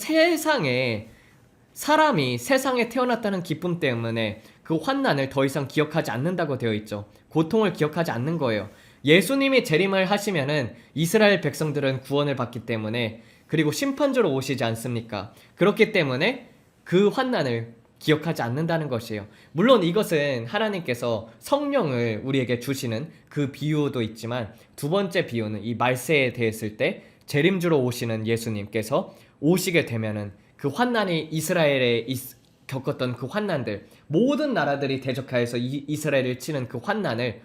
사람이 세상에 태어났다는 기쁨 때문에 그 환난을 더 이상 기억하지 않는다고 되어 있죠. 고통을 기억하지 않는 거예요. 예수님이 재림을 하시면은 이스라엘 백성들은 구원을 받기 때문에, 그리고 심판주로 오시지 않습니까? 그렇기 때문에 그 환난을 기억하지 않는다는 것이에요. 물론 이것은 하나님께서 성령을 우리에게 주시는 그 비유도 있지만, 두 번째 비유는 이 말세에 대했을 때 재림주로 오시는 예수님께서 오시게 되면은 그 환난이 이스라엘에 겪었던 그 환난들, 모든 나라들이 대적하여서 이스라엘을 치는 그 환난을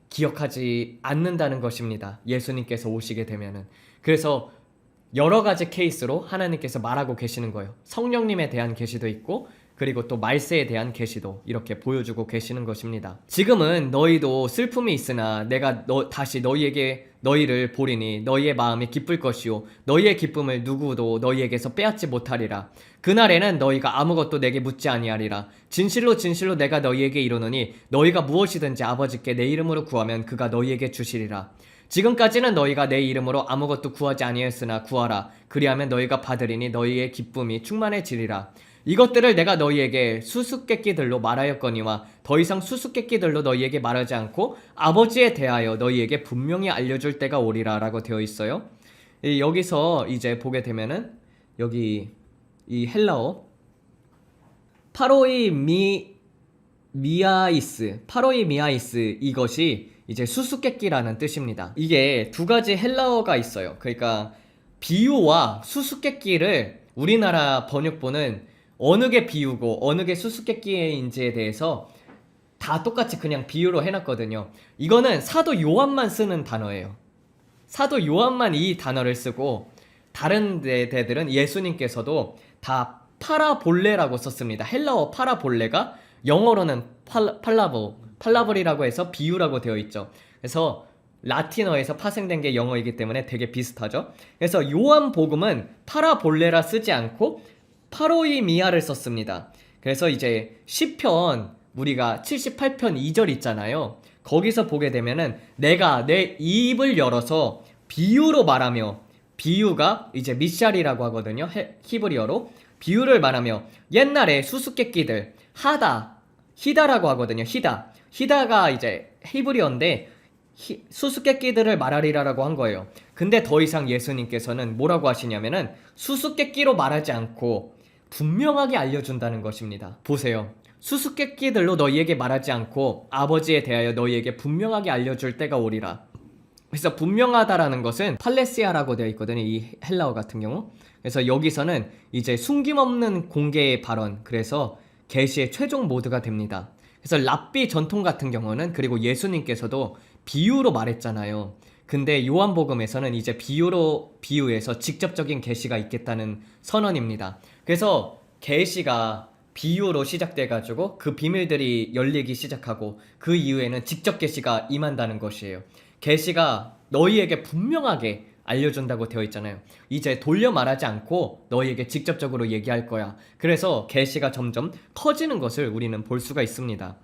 기억하지 않는다는 것입니다. 예수님께서 오시게 되면은. 그래서 여러 가지 케이스로 하나님께서 말하고 계시는 거예요. 성령님에 대한 계시도 있고, 그리고 또 말세에 대한 계시도 이렇게 보여주고 계시는 것입니다. 지금은 너희도 슬픔이 있으나 내가 다시 너희를 보리니 너희의 마음이 기쁠 것이요 너희의 기쁨을 누구도 너희에게서 빼앗지 못하리라. 그날에는 너희가 아무것도 내게 묻지 아니하리라. 진실로 진실로 내가 너희에게 이르노니 너희가 무엇이든지 아버지께 내 이름으로 구하면 그가 너희에게 주시리라. 지금까지는 너희가 내 이름으로 아무것도 구하지 아니하였으나 구하라. 그리하면 너희가 받으리니 너희의 기쁨이 충만해지리라. 이것들을 내가 너희에게 수수께끼들로 말하였거니와 더 이상 수수께끼들로 너희에게 말하지 않고 아버지에 대하여 너희에게 분명히 알려줄 때가 오리라 라고 되어 있어요. 여기서 이제 보게 되면은 여기 이 헬라어 파로이미아이스 이것이 이제 수수께끼라는 뜻입니다. 이게 두 가지 헬라어가 있어요. 그러니까 비유와 수수께끼를 우리나라 번역본은 어느 게 비유고 어느 게 수수께끼인지에 대해서 다 똑같이 그냥 비유로 해놨거든요. 이거는 사도 요한만 쓰는 단어예요. 사도 요한만 이 단어를 쓰고 다른 데들은 예수님께서도 다 파라볼레라고 썼습니다. 헬라어 파라볼레가 영어로는 팔라블이라고 해서 비유라고 되어 있죠. 그래서 라틴어에서 파생된 게 영어이기 때문에 되게 비슷하죠. 그래서 요한복음은 파라볼레라 쓰지 않고 파로이미아를 썼습니다. 그래서 이제 시편 우리가 78편 2절 있잖아요. 거기서 보게 되면은 내가 내 입을 열어서 비유로 말하며, 비유가 이제 미샬이라고 하거든요. 히브리어로 비유를 말하며 옛날에 수수께끼들 히다라고 하거든요. 히다가 이제 히브리어인데 수수께끼들을 말하리라라고 한 거예요. 근데 더 이상 예수님께서는 뭐라고 하시냐면은 수수께끼로 말하지 않고 분명하게 알려준다는 것입니다. 보세요. 수수께끼들로 너희에게 말하지 않고 아버지에 대하여 너희에게 분명하게 알려줄 때가 오리라. 그래서 분명하다라는 것은 팔레시아라고 되어 있거든요. 이 헬라어 같은 경우. 그래서 여기서는 이제 숨김없는 공개의 발언, 그래서 계시의 최종 모드가 됩니다. 그래서 랍비 전통 같은 경우는, 그리고 예수님께서도 비유로 말했잖아요. 근데 요한복음에서는 이제 비유해서 직접적인 계시가 있겠다는 선언입니다. 그래서 계시가 비유로 시작돼가지고 그 비밀들이 열리기 시작하고 그 이후에는 직접 계시가 임한다는 것이에요. 계시가 너희에게 분명하게 알려준다고 되어 있잖아요. 이제 돌려 말하지 않고 너희에게 직접적으로 얘기할 거야. 그래서 계시가 점점 커지는 것을 우리는 볼 수가 있습니다.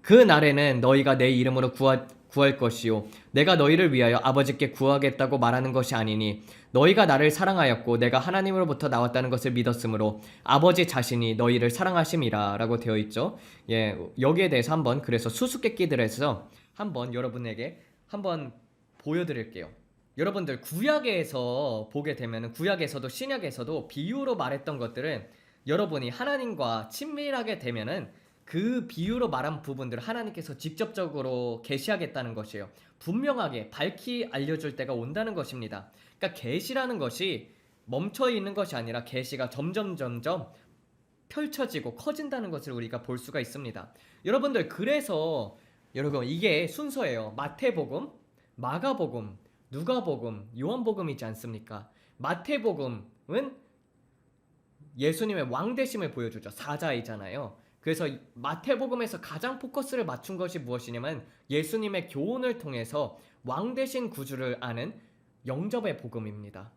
그 날에는 너희가 내 이름으로 구할 것이요 내가 너희를 위하여 아버지께 구하겠다고 말하는 것이 아니니 너희가 나를 사랑하였고 내가 하나님으로부터 나왔다는 것을 믿었으므로 아버지 자신이 너희를 사랑하심이라 라고 되어 있죠. 예, 여기에 대해서 한번 그래서 수수께끼들에서 한번 여러분에게 한번 보여드릴게요. 여러분들 구약에서 보게 되면 구약에서도 신약에서도 비유로 말했던 것들은 여러분이 하나님과 친밀하게 되면은 그 비유로 말한 부분들을 하나님께서 직접적으로 계시하겠다는 것이에요. 분명하게 밝히 알려줄 때가 온다는 것입니다. 그러니까 계시라는 것이 멈춰 있는 것이 아니라 계시가 점점 펼쳐지고 커진다는 것을 우리가 볼 수가 있습니다. 여러분들 그래서 여러분 이게 순서예요. 마태복음, 마가복음, 누가복음, 요한복음이지 않습니까? 마태복음은 예수님의 왕되심을 보여주죠. 사자이잖아요. 그래서 마태복음에서 가장 포커스를 맞춘 것이 무엇이냐면 예수님의 교훈을 통해서 왕되신 구주를 아는 영접의 복음입니다.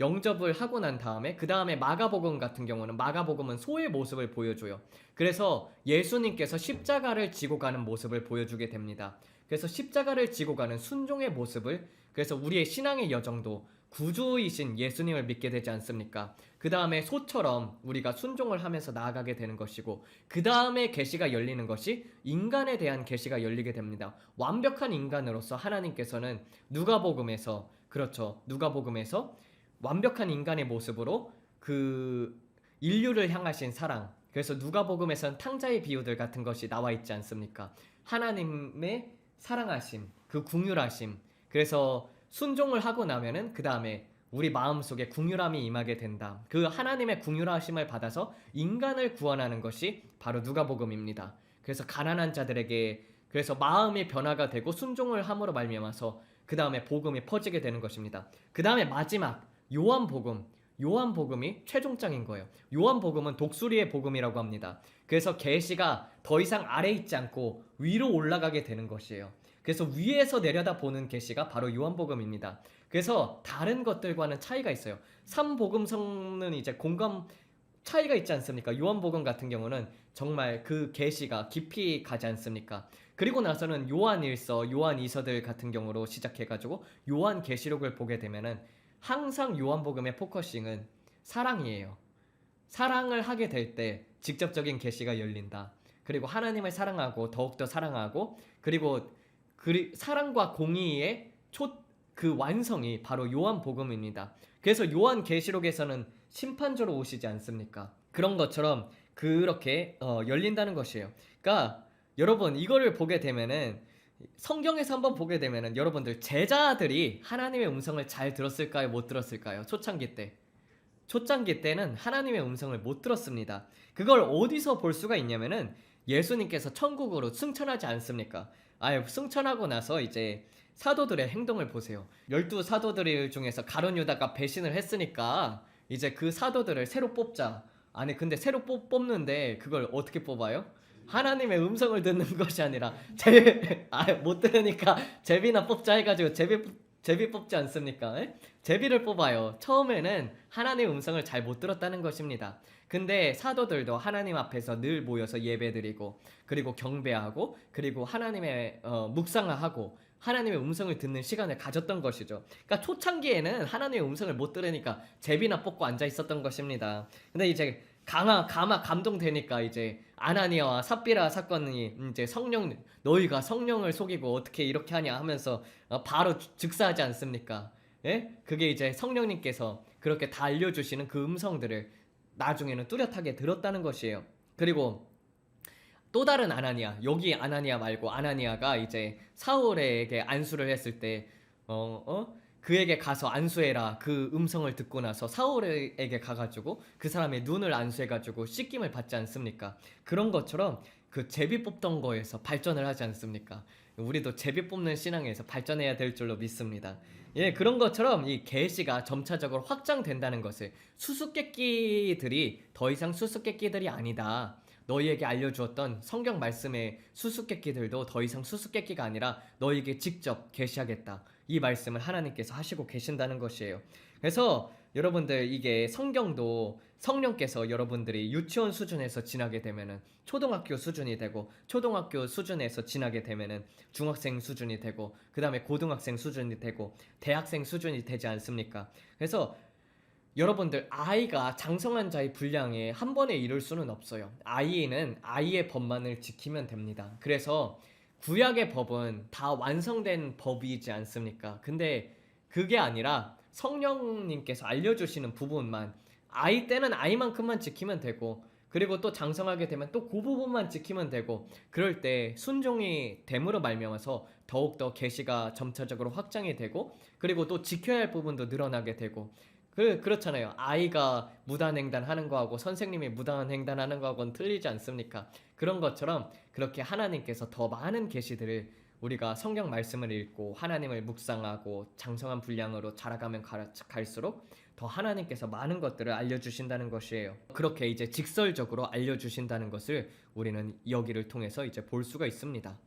영접을 하고 난 다음에 그 다음에 마가복음 같은 경우는 마가복음은 소의 모습을 보여줘요. 그래서 예수님께서 십자가를 지고 가는 모습을 보여주게 됩니다. 그래서 십자가를 지고 가는 순종의 모습을 그래서 우리의 신앙의 여정도 구주이신 예수님을 믿게 되지 않습니까? 그 다음에 소처럼 우리가 순종을 하면서 나아가게 되는 것이고 그 다음에 계시가 열리는 것이 인간에 대한 계시가 열리게 됩니다. 완벽한 인간으로서 하나님께서는 누가복음에서 그렇죠. 누가복음에서 완벽한 인간의 모습으로 그 인류를 향하신 사랑 그래서 누가복음에서는 탕자의 비유들 같은 것이 나와 있지 않습니까? 하나님의 사랑하심 그 궁휼하심 그래서 순종을 하고 나면은 그 다음에 우리 마음속에 궁휼함이 임하게 된다. 그 하나님의 궁휼하심을 받아서 인간을 구원하는 것이 바로 누가복음입니다. 그래서 가난한 자들에게 그래서 마음의 변화가 되고 순종을 함으로 말미암아서 그 다음에 복음이 퍼지게 되는 것입니다. 그 다음에 마지막 요한복음이 최종장인 거예요. 요한복음은 독수리의 복음이라고 합니다. 그래서 계시가 더 이상 아래 있지 않고 위로 올라가게 되는 것이에요. 그래서 위에서 내려다 보는 계시가 바로 요한복음입니다. 그래서 다른 것들과는 차이가 있어요. 3복음서는 이제 공감 차이가 있지 않습니까? 요한복음 같은 경우는 정말 그 계시가 깊이 가지 않습니까? 그리고 나서는 요한일서, 요한이서들 같은 경우로 시작해가지고 요한계시록을 보게 되면은 항상 요한복음의 포커싱은 사랑이에요. 사랑을 하게 될 때 직접적인 계시가 열린다. 그리고 하나님을 사랑하고 더욱더 사랑하고 그리고 사랑과 공의의 그 완성이 바로 요한복음입니다. 그래서 요한계시록에서는 심판조로 오시지 않습니까? 그런 것처럼 그렇게 열린다는 것이에요. 그러니까 여러분 이거를 보게 되면은 성경에서 한번 보게 되면은 여러분들 제자들이 하나님의 음성을 잘 들었을까요? 못 들었을까요? 초창기 때. 초창기 때는 하나님의 음성을 못 들었습니다. 그걸 어디서 볼 수가 있냐면은 예수님께서 천국으로 승천하지 않습니까? 승천하고 나서 이제 사도들의 행동을 보세요. 12사도들 중에서 가룟 유다가 배신을 했으니까 이제 그 사도들을 새로 뽑자. 아니 근데 새로 뽑는데 그걸 어떻게 뽑아요? 하나님의 음성을 듣는 것이 아니라 못 들으니까 제비나 뽑자 해가지고 제비 뽑지 않습니까? 제비를 뽑아요. 처음에는 하나님의 음성을 잘 못 들었다는 것입니다. 근데 사도들도 하나님 앞에서 늘 모여서 예배드리고 그리고 경배하고 그리고 하나님의 묵상하고 하나님의 음성을 듣는 시간을 가졌던 것이죠. 그러니까 초창기에는 하나님의 음성을 못 들으니까 제비나 뽑고 앉아 있었던 것입니다. 근데 이제 가마 감동되니까 이제 아나니아와 삽비라 사건이 이제 너희가 성령을 속이고 어떻게 이렇게 하냐 하면서 바로 즉사하지 않습니까? 예? 그게 이제 성령님께서 그렇게 다 알려주시는 그 음성들을 나중에는 뚜렷하게 들었다는 것이에요. 그리고 또 다른 아나니아, 여기 아나니아 말고 아나니아가 이제 사울에게 안수를 했을 때 그에게 가서 안수해라 그 음성을 듣고 나서 사울에게 가가지고 그 사람의 눈을 안수해가지고 씻김을 받지 않습니까? 그런 것처럼 그 제비 뽑던 거에서 발전을 하지 않습니까? 우리도 제비 뽑는 신앙에서 발전해야 될 줄로 믿습니다. 예, 그런 것처럼 이 계시가 점차적으로 확장된다는 것을 수수께끼들이 더 이상 수수께끼들이 아니다. 너희에게 알려주었던 성경 말씀의 수수께끼들도 더 이상 수수께끼가 아니라 너희에게 직접 계시하겠다. 이 말씀을 하나님께서 하시고 계신다는 것이에요. 그래서 여러분들 이게 성경도 성령께서 여러분들이 유치원 수준에서 지나게 되면은 초등학교 수준이 되고, 초등학교 수준에서 지나게 되면은 중학생 수준이 되고, 그 다음에 고등학생 수준이 되고, 대학생 수준이 되지 않습니까? 그래서 여러분들 아이가 장성한 자의 분량에 한 번에 이룰 수는 없어요. 아이는 아이의 법만을 지키면 됩니다. 그래서 구약의 법은 다 완성된 법이지 않습니까? 근데 그게 아니라 성령님께서 알려주시는 부분만, 아이 때는 아이만큼만 지키면 되고, 그리고 또 장성하게 되면 또 그 부분만 지키면 되고, 그럴 때 순종이 됨으로 말미암아서 더욱더 계시가 점차적으로 확장이 되고, 그리고 또 지켜야 할 부분도 늘어나게 되고, 그렇잖아요. 아이가 무단횡단 하는 거하고 선생님이 무단횡단하는 거하고는 틀리지 않습니까? 그런 것처럼 그렇게 하나님께서 더 많은 계시들을 우리가 성경 말씀을 읽고 하나님을 묵상하고 장성한 분량으로 자라가면 갈수록 더 하나님께서 많은 것들을 알려주신다는 것이에요. 그렇게 이제 직설적으로 알려주신다는 것을 우리는 여기를 통해서 이제 볼 수가 있습니다.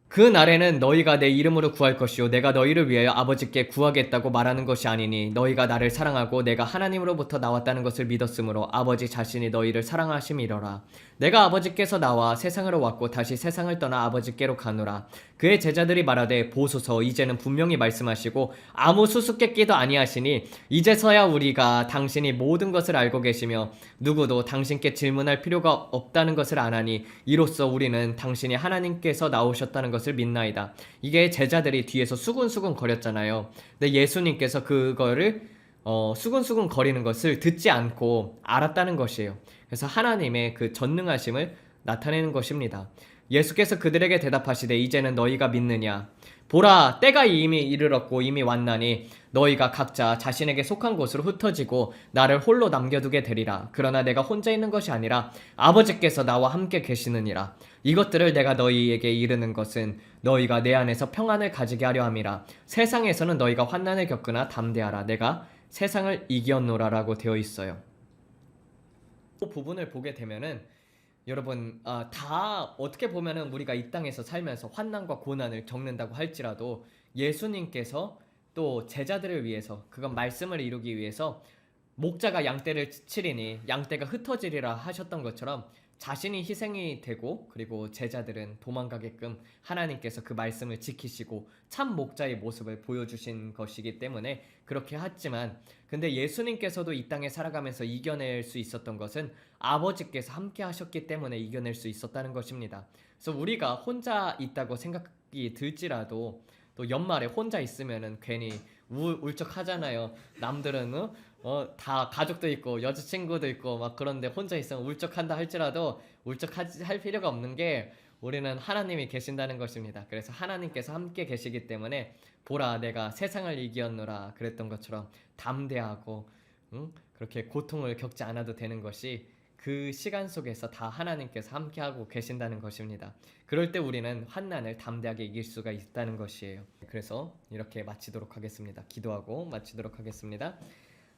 그 날에는 너희가 내 이름으로 구할 것이요 내가 너희를 위하여 아버지께 구하겠다고 말하는 것이 아니니 너희가 나를 사랑하고 내가 하나님으로부터 나왔다는 것을 믿었으므로 아버지 자신이 너희를 사랑하심이로라. 내가 아버지께서 나와 세상으로 왔고 다시 세상을 떠나 아버지께로 가노라. 그의 제자들이 말하되 보소서 이제는 분명히 말씀하시고 아무 수수께끼도 아니하시니 이제서야 우리가 당신이 모든 것을 알고 계시며 누구도 당신께 질문할 필요가 없다는 것을 아나니 이로써 우리는 당신이 하나님께서 나오셨다는 것을 믿나이다. 이게 제자들이 뒤에서 수근수근 거렸잖아요. 근데 예수님께서 그거를 수근수근 거리는 것을 듣지 않고 알았다는 것이에요. 그래서 하나님의 그 전능하심을 나타내는 것입니다. 예수께서 그들에게 대답하시되 이제는 너희가 믿느냐? 보라, 때가 이미 이르렀고 이미 왔나니 너희가 각자 자신에게 속한 곳으로 흩어지고 나를 홀로 남겨두게 되리라. 그러나 내가 혼자 있는 것이 아니라 아버지께서 나와 함께 계시느니라. 이것들을 내가 너희에게 이르는 것은 너희가 내 안에서 평안을 가지게 하려 함이라. 세상에서는 너희가 환난을 겪으나 담대하라. 내가 세상을 이겼노라라고 되어 있어요. 그 부분을 보게 되면은 여러분 다 어떻게 보면은 우리가 이 땅에서 살면서 환난과 고난을 겪는다고 할지라도 예수님께서 또 제자들을 위해서, 그건 말씀을 이루기 위해서 목자가 양떼를 치리니 양떼가 흩어지리라 하셨던 것처럼 자신이 희생이 되고, 그리고 제자들은 도망가게끔 하나님께서 그 말씀을 지키시고 참 목자의 모습을 보여주신 것이기 때문에 그렇게 했지만, 근데 예수님께서도 이 땅에 살아가면서 이겨낼 수 있었던 것은 아버지께서 함께 하셨기 때문에 이겨낼 수 있었다는 것입니다. 그래서 우리가 혼자 있다고 생각이 들지라도 또 연말에 혼자 있으면은 괜히 울적하잖아요. 남들은 다 가족도 있고 여자친구도 있고 막 그런데 혼자 있으면 울적한다 할지라도 울적할 필요가 없는 게 우리는 하나님이 계신다는 것입니다. 그래서 하나님께서 함께 계시기 때문에 보라 내가 세상을 이기었노라 그랬던 것처럼 담대하고 그렇게 고통을 겪지 않아도 되는 것이 그 시간 속에서 다 하나님께서 함께하고 계신다는 것입니다. 그럴 때 우리는 환난을 담대하게 이길 수가 있다는 것이에요. 그래서 이렇게 마치도록 하겠습니다. 기도하고 마치도록 하겠습니다.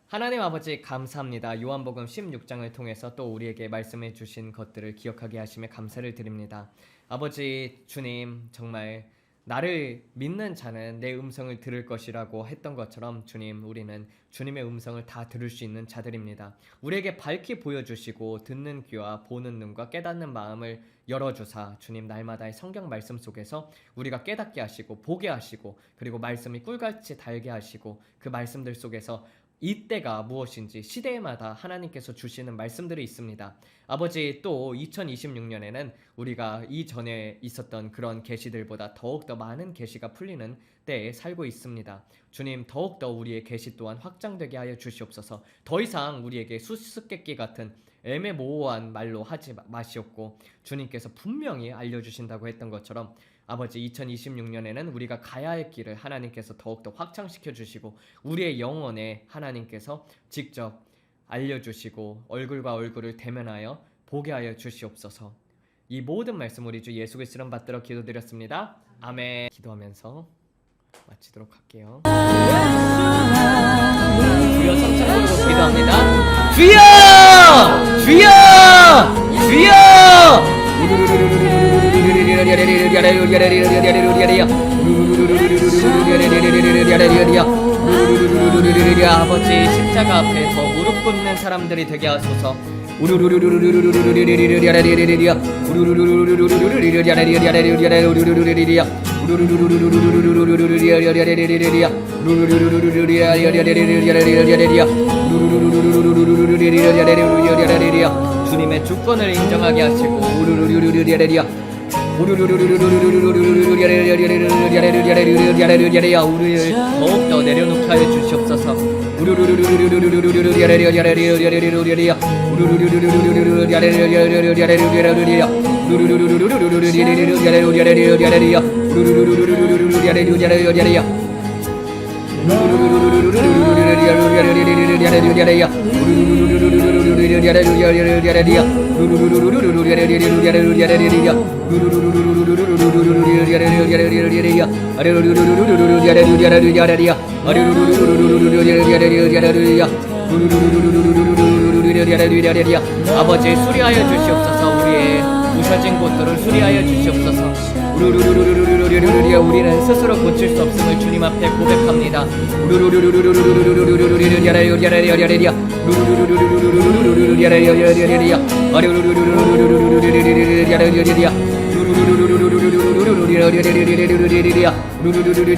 하나님 아버지 감사합니다. 요한복음 16장을 통해서 또 우리에게 말씀해 주신 것들을 기억하게 하심에 감사를 드립니다. 아버지 주님, 정말 나를 믿는 자는 내 음성을 들을 것이라고 했던 것처럼 주님, 우리는 주님의 음성을 다 들을 수 있는 자들입니다. 우리에게 밝히 보여주시고 듣는 귀와 보는 눈과 깨닫는 마음을 열어주사 주님, 날마다의 성경 말씀 속에서 우리가 깨닫게 하시고 보게 하시고, 그리고 말씀이 꿀같이 달게 하시고, 그 말씀들 속에서 이때가 무엇인지 시대마다 하나님께서 주시는 말씀들이 있습니다. 아버지, 또 2026년에는 우리가 이전에 있었던 그런 계시들보다 더욱더 많은 계시가 풀리는 때에 살고 있습니다. 주님, 더욱더 우리의 계시 또한 확장되게 하여 주시옵소서. 더 이상 우리에게 수수께끼 같은 애매모호한 말로 하지 마시옵고, 주님께서 분명히 알려주신다고 했던 것처럼 아버지, 2026년에는 우리가 가야 할 길을 하나님께서 더욱더 확장시켜 주시고, 우리의 영혼에 하나님께서 직접 알려주시고 얼굴과 얼굴을 대면하여 보게 하여 주시옵소서. 이 모든 말씀 우리 주 예수 그리스도 이름 받들어 기도드렸습니다. 아멘. 기도하면서 마치도록 할게요. 주여, 성찬 부르고 기도합니다. 주여! 주여! 주여! 아버지 십자가 앞에 더 무릎 꿇는 사람들이 되게 하소서. 주님의 주권을 인정하게 하시고 우리를 더욱더 내려놓게 하여 주시옵소서. 아버지 수리하여 주시옵소서. 우리의 부셔진 곳들을 수리하여 주시옵소서. 우리는 스스로 고칠 수 없음을 주님 앞에 고백합니다.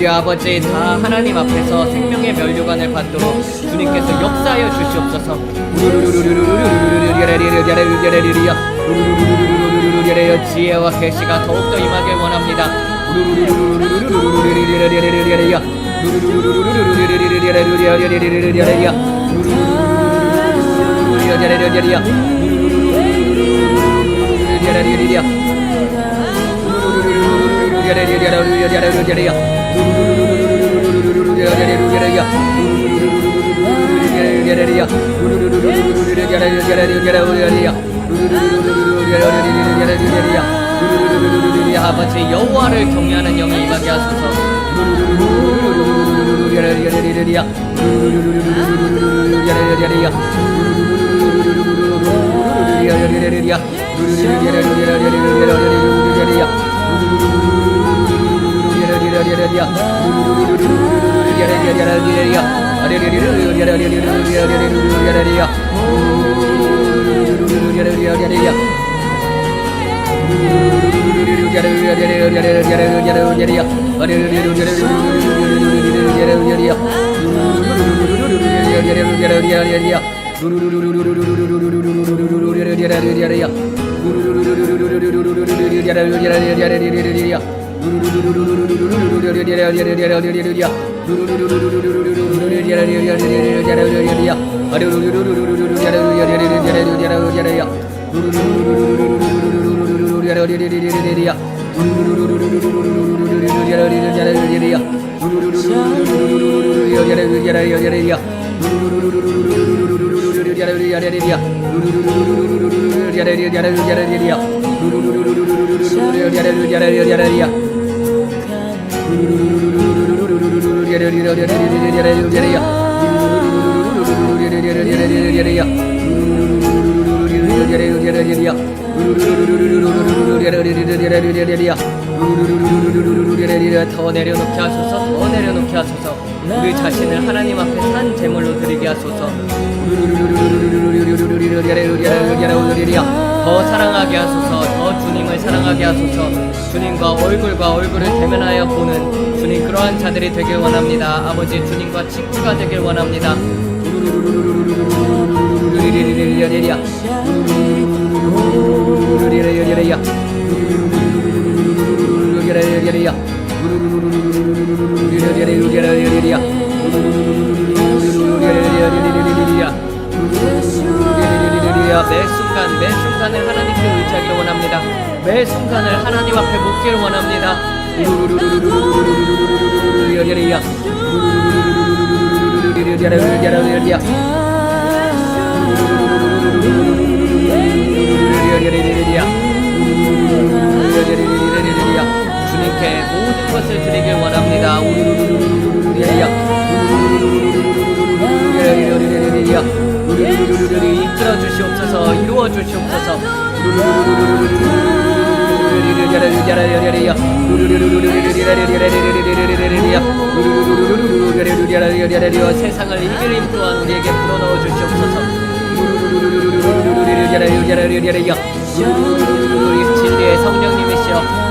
아버지 다 하나님 앞에서 생명의 면류관을 받도록 주님께서 역사하여 주시옵소서. 지혜와 계시가 더욱더 임하길 원합니다. 아버지 여호와를 경외하는 영이 임하게 하소서. 더 내려놓게 하소서. 더 내려놓게 하소서. 우리 자신을 하나님 앞에 산 제물로 드리게 하소서. 더 사랑하게 하소서. 더 주님을 사랑하게 하소서. 주님과 얼굴과 얼굴을 대면하여 보는 주님 그러한 자들이 되길 원합니다. 아버지 주님과 친구가 되길 원합니다. 매 순간을 하나님께 의지하기를 원합니다. 매 순간을 하나님 앞에 묻기를 원합니다. 주님께 모든 것을 드리길 원합니다. 이끌어 주시옵소서. 이루어 주시옵소서. 세상을 이길 힘 또한 우리에게 불어넣어 주시옵소서. 진리의 성령님이시여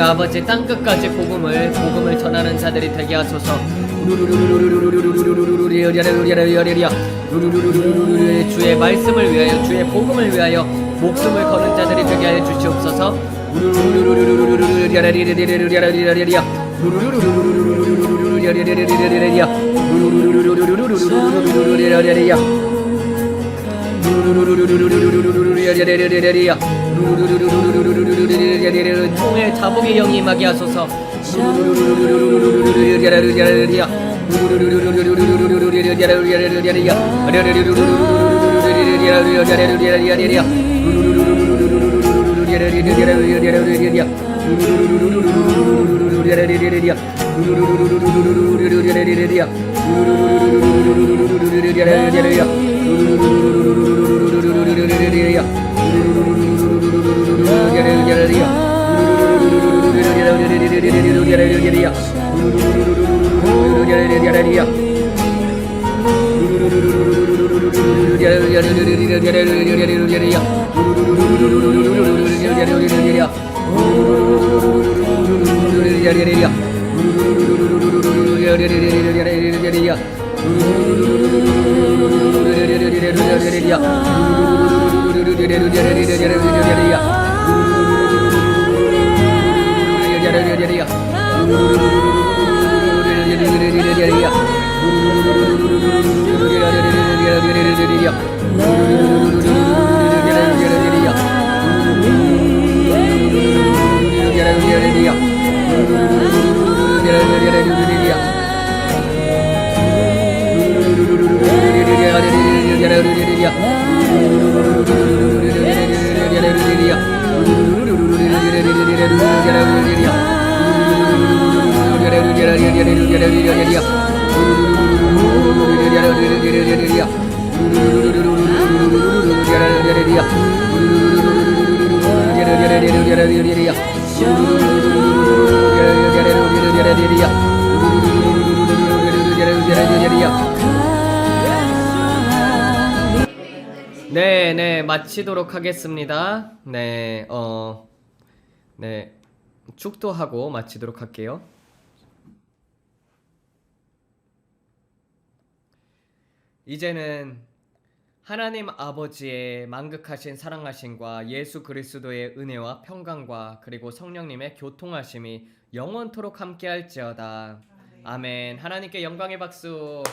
아버지 땅끝까지 복음을 전하는 자들이 되게 하소서. 주의 말씀을 위하여 주의 복음을 위하여 목숨을 거는 자들이 되게 하여 주시옵소서. 통일 자복의 영이 임하게 하소서. 네, 마치도록 하겠습니다. 네, 축도하고 마치도록 할게요. 이제는 하나님 아버지의 만극하신 사랑하심과 예수 그리스도의 은혜와 평강과 그리고 성령님의 교통하심이 영원토록 함께할지어다. 아멘. 하나님께 영광의 박수.